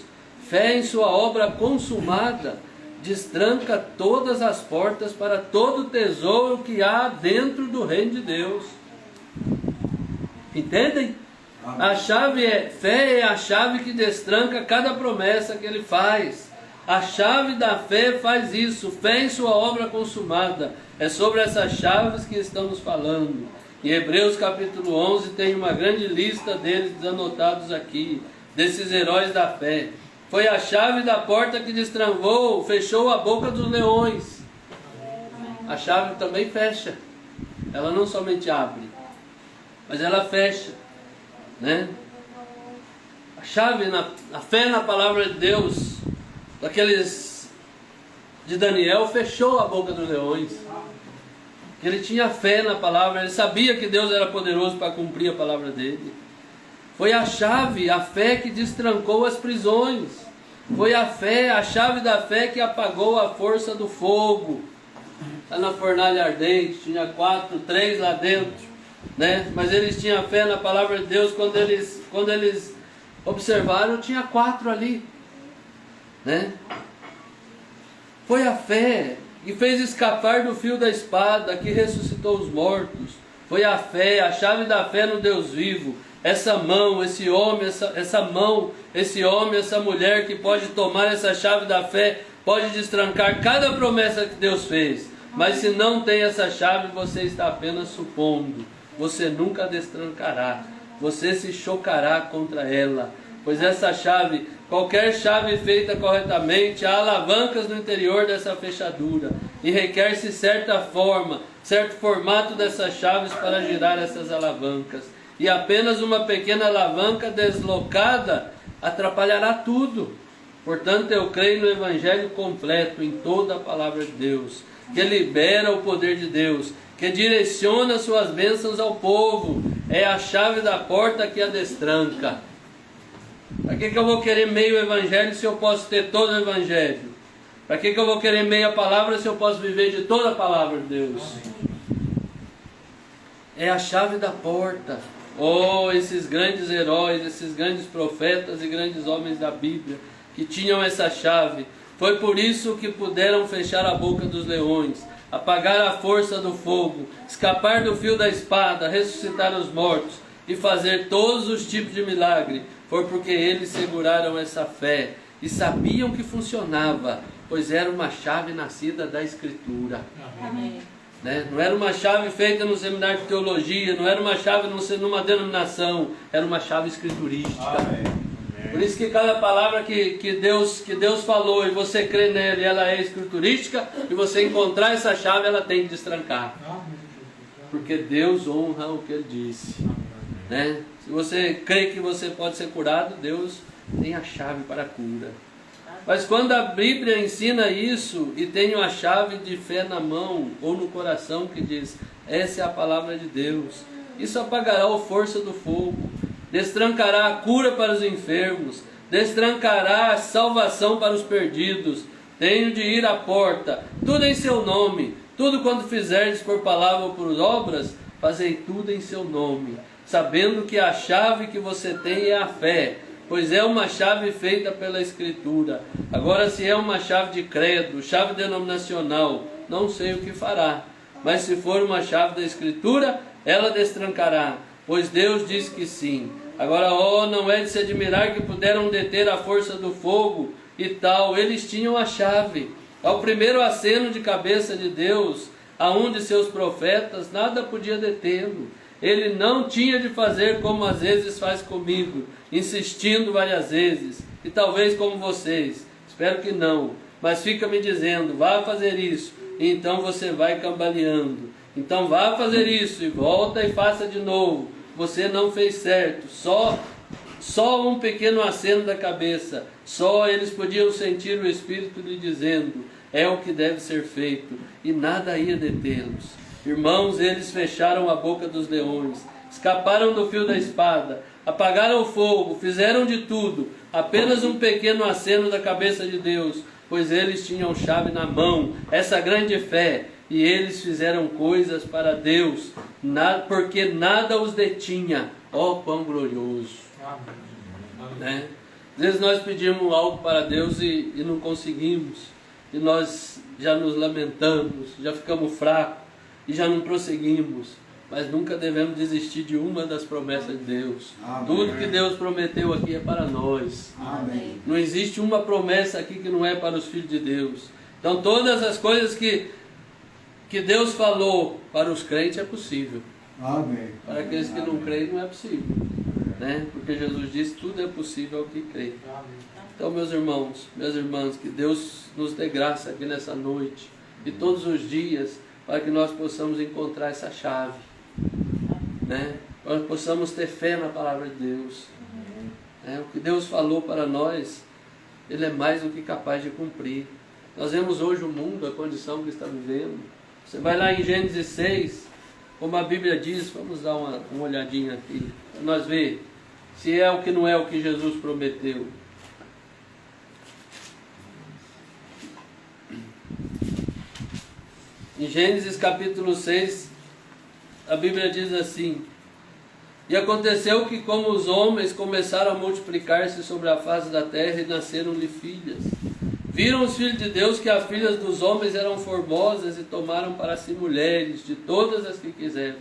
fé em sua obra consumada destranca todas as portas para todo o tesouro que há dentro do reino de Deus. Entendem? A chave fé é a chave que destranca cada promessa que ele faz. A chave da fé faz isso, fé em sua obra consumada. É sobre essas chaves que estamos falando. Em Hebreus capítulo 11 tem uma grande lista deles anotados aqui, desses heróis da fé. Foi a chave da porta que destrancou, fechou a boca dos leões. A chave também fecha. Ela não somente abre, mas ela fecha. Né? A chave, a fé na palavra de Deus, daqueles de Daniel, fechou a boca dos leões. Ele tinha fé na palavra, ele sabia que Deus era poderoso para cumprir a palavra dele. Foi a chave, a fé que destrancou as prisões. Foi a fé, a chave da fé que apagou a força do fogo. Lá na fornalha ardente, tinha 3 lá dentro. Né? Mas eles tinham fé na palavra de Deus. Quando eles observaram, tinha 4 ali. Né? Foi a fé que fez escapar do fio da espada, que ressuscitou os mortos. Foi a fé, a chave da fé no Deus vivo. Essa mão, esse homem, essa mulher que pode tomar essa chave da fé, pode destrancar cada promessa que Deus fez. Mas se não tem essa chave, você está apenas supondo. Você nunca destrancará. Você se chocará contra ela. Pois essa chave, qualquer chave feita corretamente, há alavancas no interior dessa fechadura. E requer-se certa forma, certo formato dessas chaves para girar essas alavancas. E apenas uma pequena alavanca deslocada atrapalhará tudo. Portanto, eu creio no Evangelho completo, em toda a palavra de Deus, que libera o poder de Deus, que direciona suas bênçãos ao povo. É a chave da porta que a destranca. Para que eu vou querer meio evangelho se eu posso ter todo o evangelho? Para que eu vou querer meia palavra se eu posso viver de toda a palavra de Deus? É a chave da porta. Oh, esses grandes heróis, esses grandes profetas e grandes homens da Bíblia, que tinham essa chave. Foi por isso que puderam fechar a boca dos leões, apagar a força do fogo, escapar do fio da espada, ressuscitar os mortos e fazer todos os tipos de milagre. Foi porque eles seguraram essa fé e sabiam que funcionava, pois era uma chave nascida da Escritura. Amém. Né? Não era uma chave feita no seminário de teologia, não era uma chave numa denominação, era uma chave escriturística. Amém. Por isso que cada palavra que Deus falou e você crê nela, ela é escriturística, e você encontrar essa chave, ela tem que destrancar. Porque Deus honra o que Ele disse. Né? Se você crê que você pode ser curado, Deus tem a chave para a cura. Mas quando a Bíblia ensina isso e tem a chave de fé na mão ou no coração que diz, essa é a palavra de Deus, isso apagará a força do fogo, destrancará a cura para os enfermos, destrancará a salvação para os perdidos. Tenho de ir à porta, tudo em seu nome, tudo quanto fizerdes por palavra ou por obras, fazei tudo em seu nome, sabendo que a chave que você tem é a fé, pois é uma chave feita pela Escritura. Agora, se é uma chave de credo, chave denominacional, não sei o que fará. Mas se for uma chave da Escritura, ela destrancará, pois Deus diz que sim. Agora, não é de se admirar que puderam deter a força do fogo e tal. Eles tinham a chave. Ao primeiro aceno de cabeça de Deus, a um de seus profetas, nada podia detê-lo. Ele não tinha de fazer como às vezes faz comigo, insistindo várias vezes, e talvez como vocês, espero que não, mas fica me dizendo, vá fazer isso, e então você vai cambaleando, então vá fazer isso, e volta e faça de novo, você não fez certo, só um pequeno aceno da cabeça, só eles podiam sentir o Espírito lhe dizendo, é o que deve ser feito, e nada ia detê-los. Irmãos, eles fecharam a boca dos leões, escaparam do fio da espada, apagaram o fogo, fizeram de tudo, apenas um pequeno aceno da cabeça de Deus, pois eles tinham chave na mão, essa grande fé, e eles fizeram coisas para Deus, porque nada os detinha. Ó quão glorioso! Né? Às vezes nós pedimos algo para Deus e não conseguimos, e nós já nos lamentamos, já ficamos fracos, e já não prosseguimos, mas nunca devemos desistir de uma das promessas de Deus. Amém. Tudo que Deus prometeu aqui é para nós. Amém. Não existe uma promessa aqui que não é para os filhos de Deus. Então todas as coisas que Deus falou para os crentes é possível. Amém. Para aqueles que não creem não é possível. Né? Porque Jesus disse, tudo é possível ao que crê. Então, meus irmãos, minhas irmãs, que Deus nos dê graça aqui nessa noite e todos os dias, para que nós possamos encontrar essa chave, né? Para que possamos ter fé na palavra de Deus. O que Deus falou para nós, Ele é mais do que capaz de cumprir. Nós vemos hoje o mundo, a condição que está vivendo. Você vai lá em Gênesis 6, como a Bíblia diz, vamos dar uma olhadinha aqui, para nós ver se é o que não é o que Jesus prometeu. Em Gênesis capítulo 6, a Bíblia diz assim, e aconteceu que como os homens começaram a multiplicar-se sobre a face da terra e nasceram-lhe filhas, viram os filhos de Deus que as filhas dos homens eram formosas e tomaram para si mulheres de todas as que quiseram.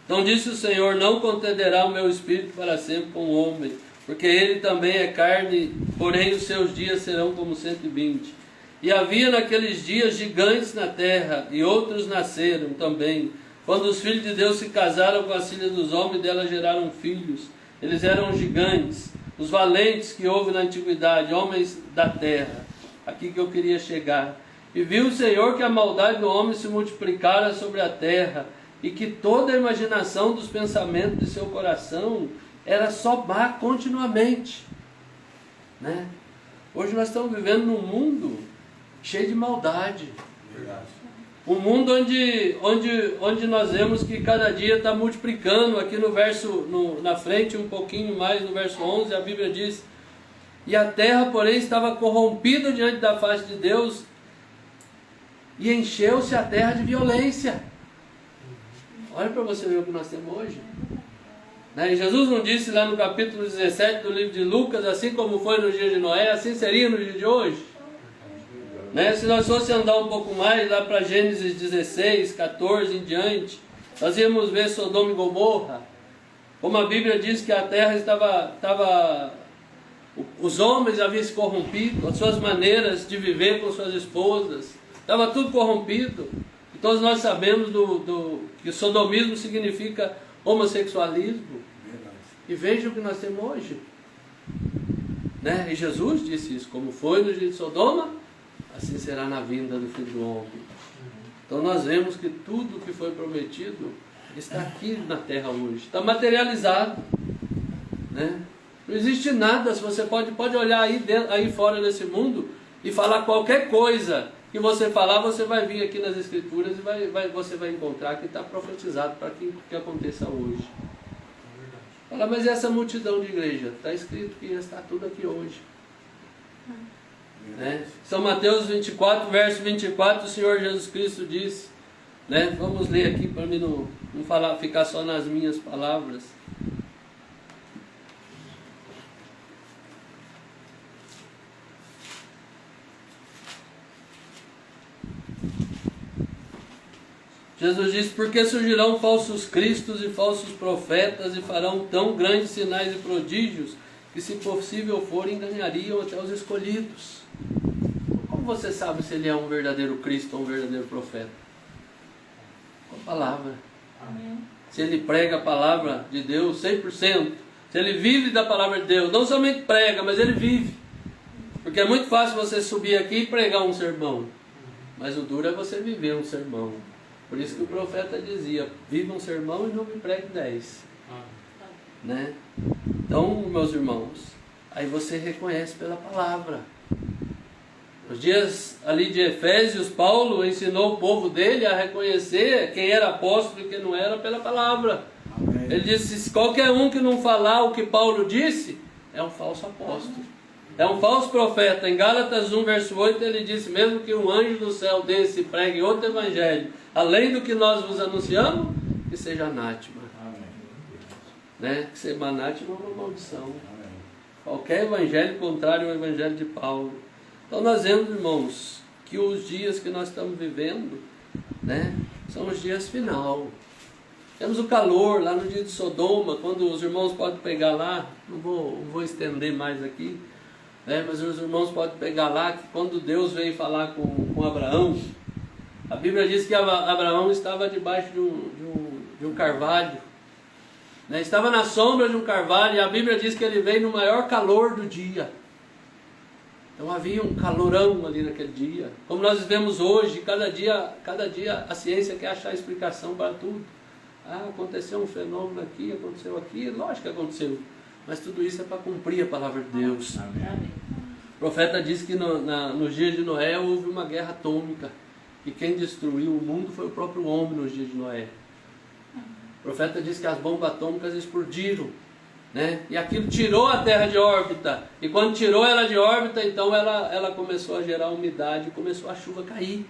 Então disse o Senhor, não contenderá o meu espírito para sempre com o homem, porque ele também é carne, porém os seus dias serão como 120. E havia naqueles dias gigantes na terra, e outros nasceram também. Quando os filhos de Deus se casaram com as filhas dos homens, delas geraram filhos. Eles eram gigantes, os valentes que houve na antiguidade, homens da terra. Aqui que eu queria chegar. E viu o Senhor que a maldade do homem se multiplicara sobre a terra, e que toda a imaginação dos pensamentos de seu coração era só má continuamente. Né? Hoje nós estamos vivendo num mundo cheio de maldade. Verdade. Um mundo onde nós vemos que cada dia está multiplicando. Aqui no verso, na frente, um pouquinho mais, no verso 11, a Bíblia diz: e a terra, porém, estava corrompida diante da face de Deus, e encheu-se a terra de violência. Olha para você ver o que nós temos hoje. Né? E Jesus não disse lá no capítulo 17 do livro de Lucas: assim como foi no dia de Noé, assim seria no dia de hoje. Né? Se nós fosse andar um pouco mais lá para Gênesis 16, 14 em diante, nós íamos ver Sodoma e Gomorra. Como a Bíblia diz que a terra estava os homens haviam se corrompido, as suas maneiras de viver com suas esposas, estava tudo corrompido. E todos nós sabemos que sodomismo significa homossexualismo. E veja o que nós temos hoje. Né? E Jesus disse isso: como foi no dia de Sodoma, assim será na vinda do Filho do Homem. Então nós vemos que tudo que foi prometido está aqui na terra hoje, está materializado. Né? Não existe nada. Se você pode olhar aí fora desse mundo e falar qualquer coisa que você falar, você vai vir aqui nas Escrituras e você vai encontrar que está profetizado para que aconteça hoje. Fala, mas essa multidão de igreja, está escrito que está tudo aqui hoje. Né? São Mateus 24, verso 24, o Senhor Jesus Cristo disse, né? Vamos ler aqui para mim não ficar só nas minhas palavras. Jesus disse: porque surgirão falsos cristos e falsos profetas e farão tão grandes sinais e prodígios que, se possível for, enganariam até os escolhidos. Como você sabe se ele é um verdadeiro Cristo ou um verdadeiro profeta? Com a palavra. Amém. Se ele prega a palavra de Deus 100%, se ele vive da palavra de Deus, não somente prega, mas ele vive. Porque é muito fácil você subir aqui e pregar um sermão, mas o duro é você viver um sermão. Por isso que o profeta dizia: viva um sermão e não me pregue 10. Né? Então, meus irmãos, aí você reconhece pela palavra. Nos dias ali de Efésios, Paulo ensinou o povo dele a reconhecer quem era apóstolo e quem não era pela palavra. Amém. Ele disse: qualquer um que não falar o que Paulo disse é um falso apóstolo, é um falso profeta. Em Gálatas 1, verso 8, ele disse: mesmo que um anjo do céu desse pregue outro evangelho, além do que nós vos anunciamos, que seja anátema. Né? Que ser anátema é uma maldição. Amém. Qualquer evangelho contrário ao evangelho de Paulo. Então nós vemos, irmãos, que os dias que nós estamos vivendo, né, são os dias final. Temos o calor lá no dia de Sodoma, quando os irmãos podem pegar lá, não vou estender mais aqui, né, mas os irmãos podem pegar lá que quando Deus veio falar com Abraão, a Bíblia diz que Abraão estava debaixo de um carvalho, né? Estava na sombra de um carvalho, e a Bíblia diz que ele veio no maior calor do dia. Então havia um calorão ali naquele dia. Como nós vivemos hoje, cada dia a ciência quer achar explicação para tudo. Aconteceu um fenômeno aqui, aconteceu aqui, lógico que aconteceu. Mas tudo isso é para cumprir a palavra de Deus. Amém. O profeta disse que nos dias de Noé houve uma guerra atômica. E quem destruiu o mundo foi o próprio homem nos dias de Noé. O profeta disse que as bombas atômicas explodiram, né? E aquilo tirou a Terra de órbita. E quando tirou ela de órbita, então ela começou a gerar umidade e começou a chuva cair.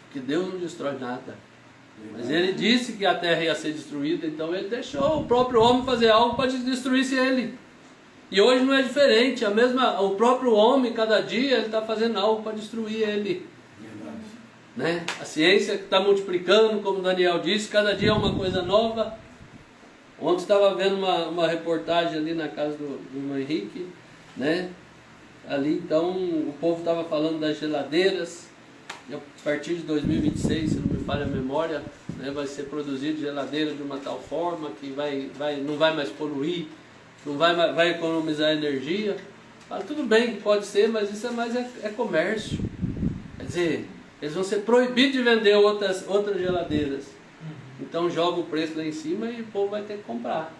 Porque Deus não destrói nada. Mas ele disse que a Terra ia ser destruída, então ele deixou o próprio homem fazer algo para destruir ele. E hoje não é diferente. O próprio homem, cada dia, ele está fazendo algo para destruir ele. Né? A ciência está multiplicando, como Daniel disse, cada dia é uma coisa nova. Ontem estava vendo uma reportagem ali na casa do irmão Henrique, né? Ali então o povo estava falando das geladeiras, e a partir de 2026, se não me falha a memória, né, vai ser produzido geladeira de uma tal forma que não vai mais poluir, vai economizar energia. Fala, tudo bem que pode ser, mas isso é comércio. Quer dizer, eles vão ser proibidos de vender outras geladeiras. Então joga o preço lá em cima e o povo vai ter que comprar.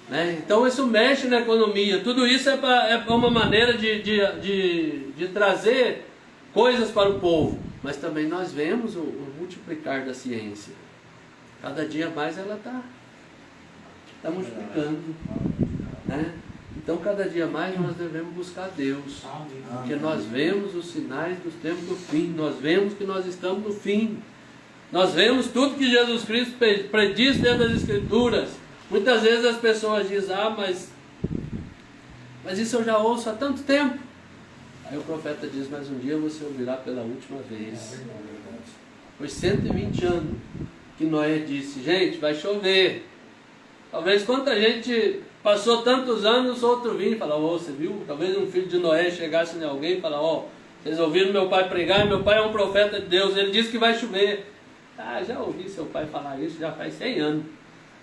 Né? Então isso mexe na economia. Tudo isso é uma maneira de trazer coisas para o povo. Mas também nós vemos o multiplicar da ciência. Cada dia mais ela está multiplicando, né? Então cada dia mais nós devemos buscar Deus, porque nós vemos os sinais dos tempos do fim, nós vemos que nós estamos no fim, nós vemos tudo que Jesus Cristo prediz dentro das Escrituras. Muitas vezes as pessoas dizem, mas isso eu já ouço há tanto tempo. Aí o profeta diz, mas um dia você ouvirá pela última vez. Foi 120 anos que Noé disse, gente, vai chover. Talvez quanta gente passou tantos anos, outro vinha e fala, você viu? Talvez um filho de Noé chegasse em alguém e fala, vocês ouviram meu pai pregar, meu pai é um profeta de Deus, ele disse que vai chover. Já ouvi seu pai falar isso, já faz 100 anos.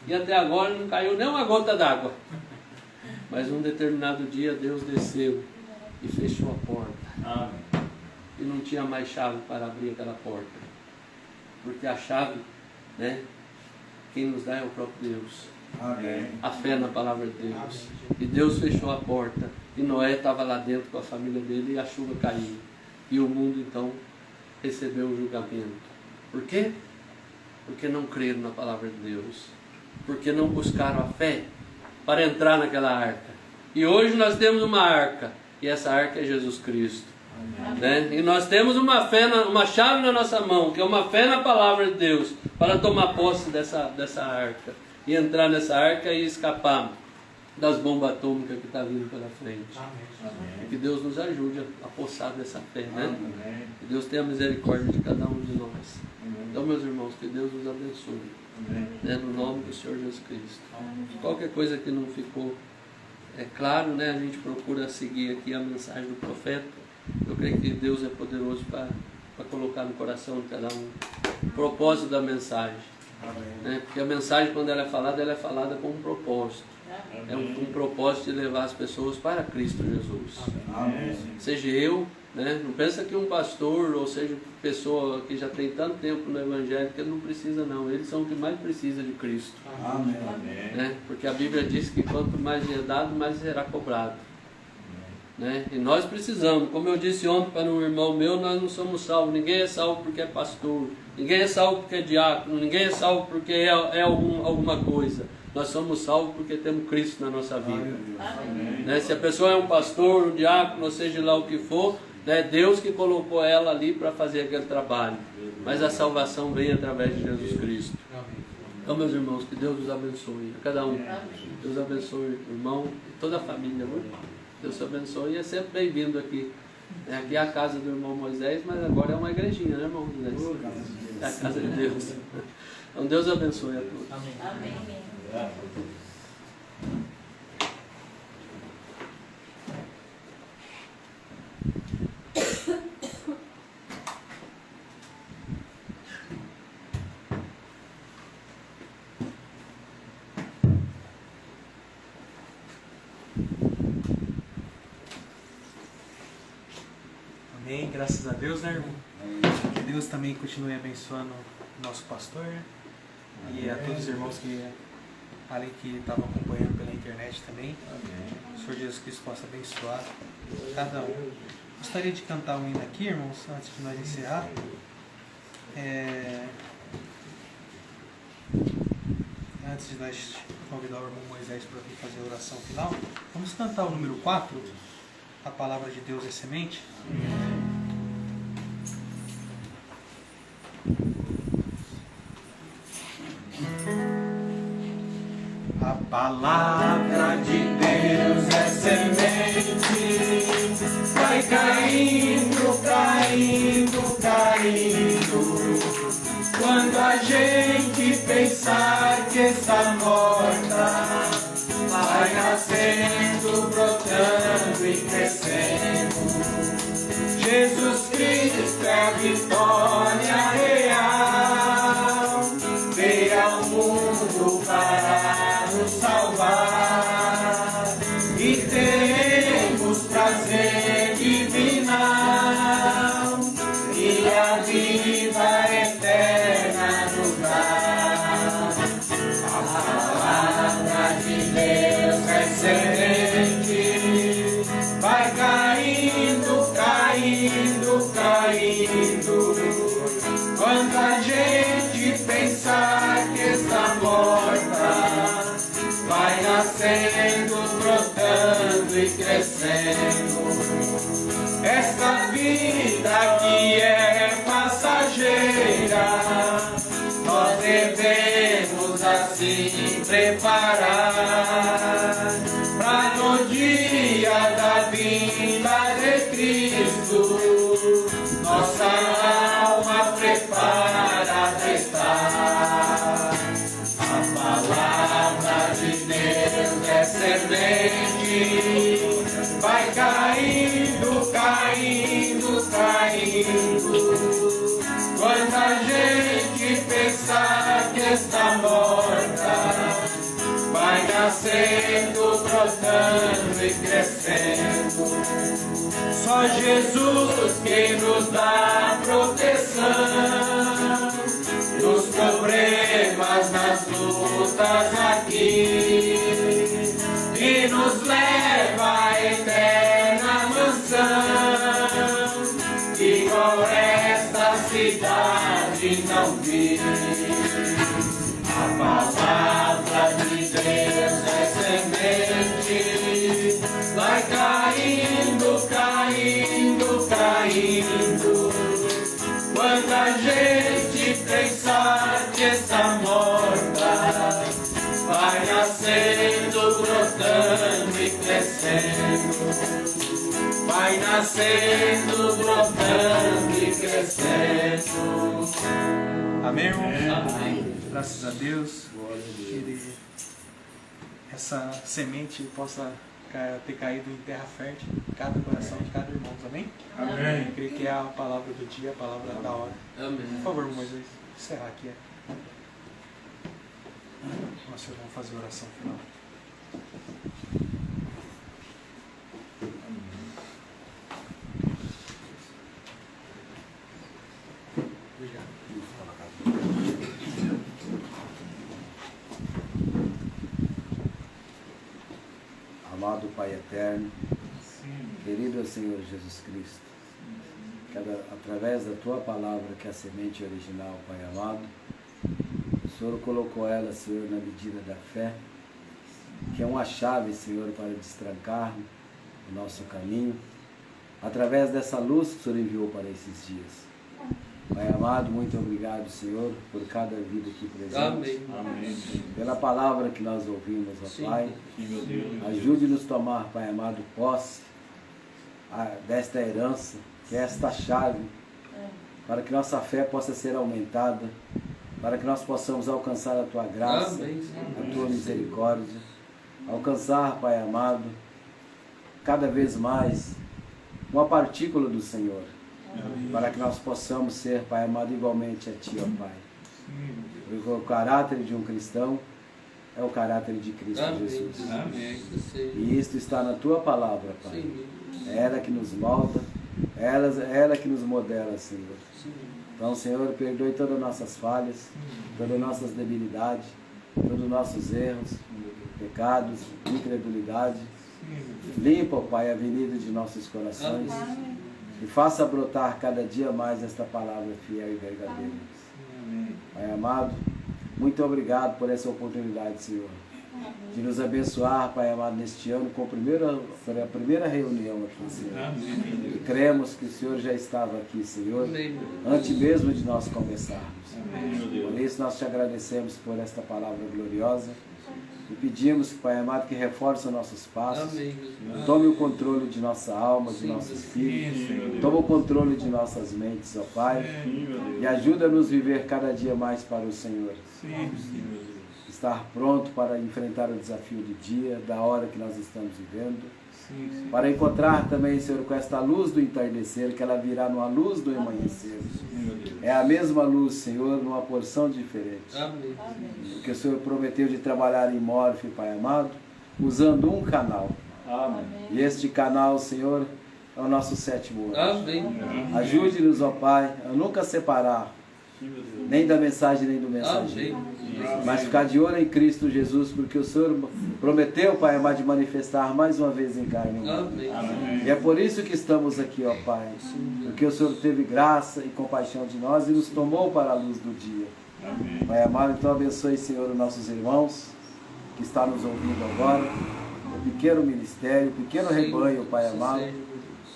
E até agora não caiu nem uma gota d'água. Mas um determinado dia Deus desceu e fechou a porta. Amém. E não tinha mais chave para abrir aquela porta. Porque a chave, né, quem nos dá é o próprio Deus. Amém. A fé na palavra de Deus. E Deus fechou a porta. E Noé estava lá dentro com a família dele e a chuva caiu. E o mundo então recebeu o julgamento. Por quê? Porque não creram na palavra de Deus. Porque não buscaram a fé para entrar naquela arca. E hoje nós temos uma arca. E essa arca é Jesus Cristo. Né? E nós temos uma fé, uma chave na nossa mão, que é uma fé na palavra de Deus, para tomar posse dessa arca. E entrar nessa arca e escapar das bombas atômicas que está vindo pela frente. E que Deus nos ajude a possar dessa fé, né? Que Deus tenha misericórdia de cada um de nós. Então, meus irmãos, que Deus nos abençoe, né? No nome do Senhor Jesus Cristo. Qualquer coisa que não ficou claro, né? A gente procura seguir aqui a mensagem do profeta. Eu creio que Deus é poderoso para colocar no coração de cada um o propósito da mensagem. Né? Porque a mensagem, quando ela é falada com um propósito. É um propósito de levar as pessoas para Cristo Jesus. Amém. Seja eu, né? Não pensa que um pastor, ou seja, pessoa que já tem tanto tempo no Evangelho, que ele não precisa não. Eles são o que mais precisa de Cristo. Amém. Né? Porque a Bíblia diz que quanto mais é dado, mais será cobrado. Né? E nós precisamos, como eu disse ontem para um irmão meu, nós não somos salvos. Ninguém é salvo porque é pastor, ninguém é salvo porque é diácono, ninguém é salvo porque é alguma coisa. Nós somos salvos porque temos Cristo na nossa vida. Né? Se a pessoa é um pastor, um diácono, ou seja lá o que for, é Deus que colocou ela ali para fazer aquele trabalho. Mas a salvação vem através de Jesus Cristo. Então, meus irmãos, que Deus os abençoe, a cada um. Deus abençoe o irmão e toda a família. Deus te abençoe e é sempre bem-vindo aqui. Aqui é a casa do irmão Moisés, mas agora é uma igrejinha, né, irmão Moisés? É a casa de Deus. Então Deus abençoe a todos. Amém. Amém. Amém, graças a Deus, né, irmão? Que Deus também continue abençoando o nosso pastor, né? E a todos os irmãos que estavam acompanhando pela internet também. O Senhor Jesus Cristo possa abençoar cada um. Gostaria de cantar um hino aqui, irmãos, antes de nós encerrar. Antes de nós convidar o irmão Moisés para vir fazer a oração final, vamos cantar o número 4. A palavra de Deus é semente. A palavra de Deus é semente, vai caindo, caindo, caindo. Quando a gente pensar que está morta, vai nascendo, brotando e crescendo. Jesus Cristo é a vitória real, veio ao mundo para nos salvar, e temos prazer divinal, e a vida eterna nos dá. A palavra de Deus é semente, vai caindo, caindo, caindo. nascendo, brotando e crescendo. Esta vida que é passageira, nós devemos assim preparar para no dia da vinda de Cristo nossa alma preparada está. A palavra de Deus é semente, vai caindo, caindo, caindo. Quando a gente pensar que está morta, vai nascendo, brotando e crescendo. Só Jesus que nos dá proteção nos problemas, nas lutas aqui, e nos leva à eterna mansão, igual esta cidade não vi. A palavra de Deus é semente, vai caindo, caindo, caindo. Quando a gente pensar que está morta, vai nascendo, brotando e crescendo. Vai nascendo, brotando e crescendo. Amém, irmão? Amém. Graças a Deus. Que essa semente possa ter caído em terra fértil em cada coração de cada irmão. Amém? Amém. Eu creio que é a palavra do dia, a palavra da hora. Amém. Por favor, Moisés, encerrar aqui. Nós vamos fazer a oração final. Obrigado. Amado Pai eterno, querido Senhor Jesus Cristo, que através da Tua palavra, que é a semente original, Pai amado, o Senhor colocou ela, Senhor, na medida da fé, que é uma chave, Senhor, para destrancar o nosso caminho, através dessa luz que o Senhor enviou para esses dias. Pai amado, muito obrigado, Senhor, por cada vida aqui presente. Amém. Amém. Pela palavra que nós ouvimos, ó Sim. Pai. Sim, meu Deus. Ajude-nos a tomar, Pai amado, posse desta herança, que é esta chave, para que nossa fé possa ser aumentada, para que nós possamos alcançar a Tua graça, Amém. a Tua misericórdia, alcançar, Pai amado, cada vez mais uma partícula do Senhor, para que nós possamos ser, Pai amado, igualmente a Ti, ó Pai. Porque o caráter de um cristão é o caráter de Cristo Amém. Jesus. Amém. E isto está na Tua palavra, Pai. Sim. É ela que nos molda, é ela que nos modela, Senhor. Sim. Então, Senhor, perdoe todas as nossas falhas, todas as nossas debilidades, todos os nossos erros, pecados, incredulidade. Limpa, ó Pai, a avenida de nossos corações. E faça brotar cada dia mais esta palavra fiel e verdadeira. Pai amado, muito obrigado por essa oportunidade, Senhor, de nos abençoar, Pai amado, neste ano com a primeira reunião aqui, Senhor. E cremos que o Senhor já estava aqui, Senhor, Amém. antes mesmo de nós começarmos. Amém, meu Deus. Por isso nós te agradecemos por esta palavra gloriosa e pedimos, Pai amado, que reforce os nossos passos. Amém. Tome o controle de nossa alma, de Sim, nosso Deus. espírito. Sim, meu Deus. Toma o controle de nossas mentes, ó Pai. Sim, meu Deus. E ajuda-nos a viver cada dia mais para o Senhor. Sim, meu Deus. Estar pronto para enfrentar o desafio do dia, da hora que nós estamos vivendo. Sim, sim. Para encontrar também, Senhor, com esta luz do entardecer, que ela virá numa luz do amanhecer. Sim, meu Deus. É a mesma luz, Senhor, numa porção diferente. Amém. Porque o Senhor prometeu de trabalhar em Morfe, Pai amado, usando um canal. Amém. E este canal, Senhor, é o nosso sétimo anjo. Amém. Ajude-nos, ó Pai, a nunca separar Sim, meu Deus. nem da mensagem nem do mensageiro. Amém. Mas ficar de olho em Cristo Jesus, porque o Senhor prometeu, Pai amado, de manifestar mais uma vez em carne humana. Amém. Amém. E é por isso que estamos aqui, ó Pai, porque o Senhor teve graça e compaixão de nós e nos tomou para a luz do dia. Amém. Pai amado, então abençoe, Senhor, os nossos irmãos, que está nos ouvindo agora, o pequeno ministério, o pequeno rebanho, Pai amado.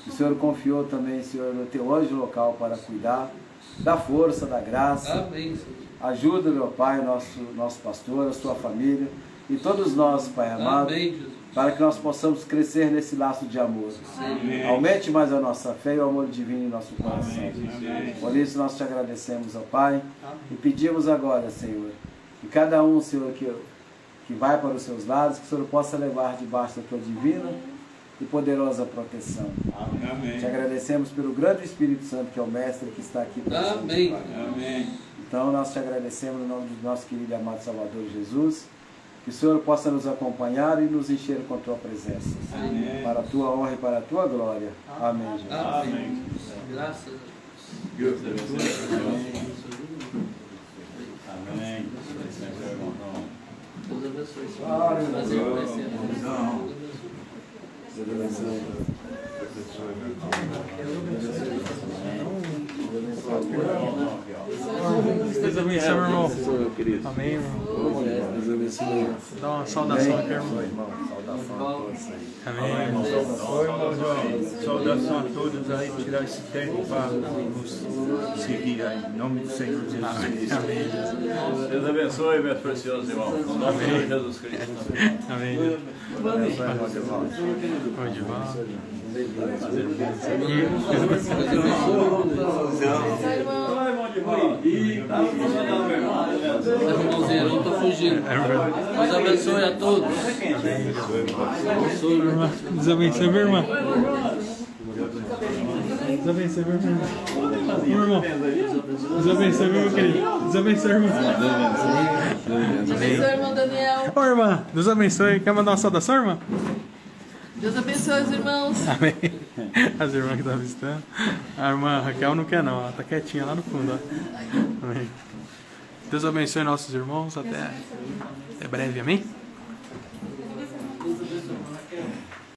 O Senhor confiou também, Senhor, no teu anjo local para cuidar da força, da graça. Amém, Senhor. Ajuda, meu Pai, nosso pastor, a sua família e todos nós, Pai amado, Amém, Jesus. para que nós possamos crescer nesse laço de amor. Amém. Aumente mais a nossa fé e o amor divino em nosso coração. Por isso nós te agradecemos, ó Pai, e pedimos agora, Senhor, que cada um, Senhor, que vai para os seus lados, que o Senhor possa levar debaixo da tua divina e poderosa proteção. Amém. Te agradecemos pelo grande Espírito Santo, que é o Mestre que está aqui presente. Amém. Pai. Amém. Então nós te agradecemos no nome do nosso querido e amado Salvador Jesus, que o Senhor possa nos acompanhar e nos encher com a tua presença. Amém. Para a tua honra e para a tua glória. Amém, Jesus. Amém. Graças a Deus. Deus abençoe. Amém. Deus abençoe. Senhor. Prazer em conhecer. Deus abençoe. Deus abençoe, meu irmão. Meu querido. Amém, irmão. Deus abençoe. Dá uma saudação aqui, irmão. Saudação. Amém. Oi, irmão João. Saudação a todos aí, tirar esse tempo para nos seguir aí, em nome do Senhor Jesus. Amém. Deus abençoe, meus preciosos irmãos. Em nome do Senhor Jesus Cristo. Amém. Oi, de volta. Esse irmãozinho não está fugindo. Deus abençoe a todos. Abençoe, meu irmão. Deus abençoe, meu irmão. Deus abençoe, meu irmão. Meu irmão. Deus abençoe, meu querido. Deus abençoe, irmão. Deus abençoe, irmão Daniel. Ô, irmã, Deus abençoe. Quer mandar uma saudação, irmã? Deus abençoe os irmãos. Amém. As irmãs que estão visitando. A irmã Raquel não quer, não. Ela está quietinha lá no fundo. Ó. Amém. Deus abençoe nossos irmãos. Até breve. Amém.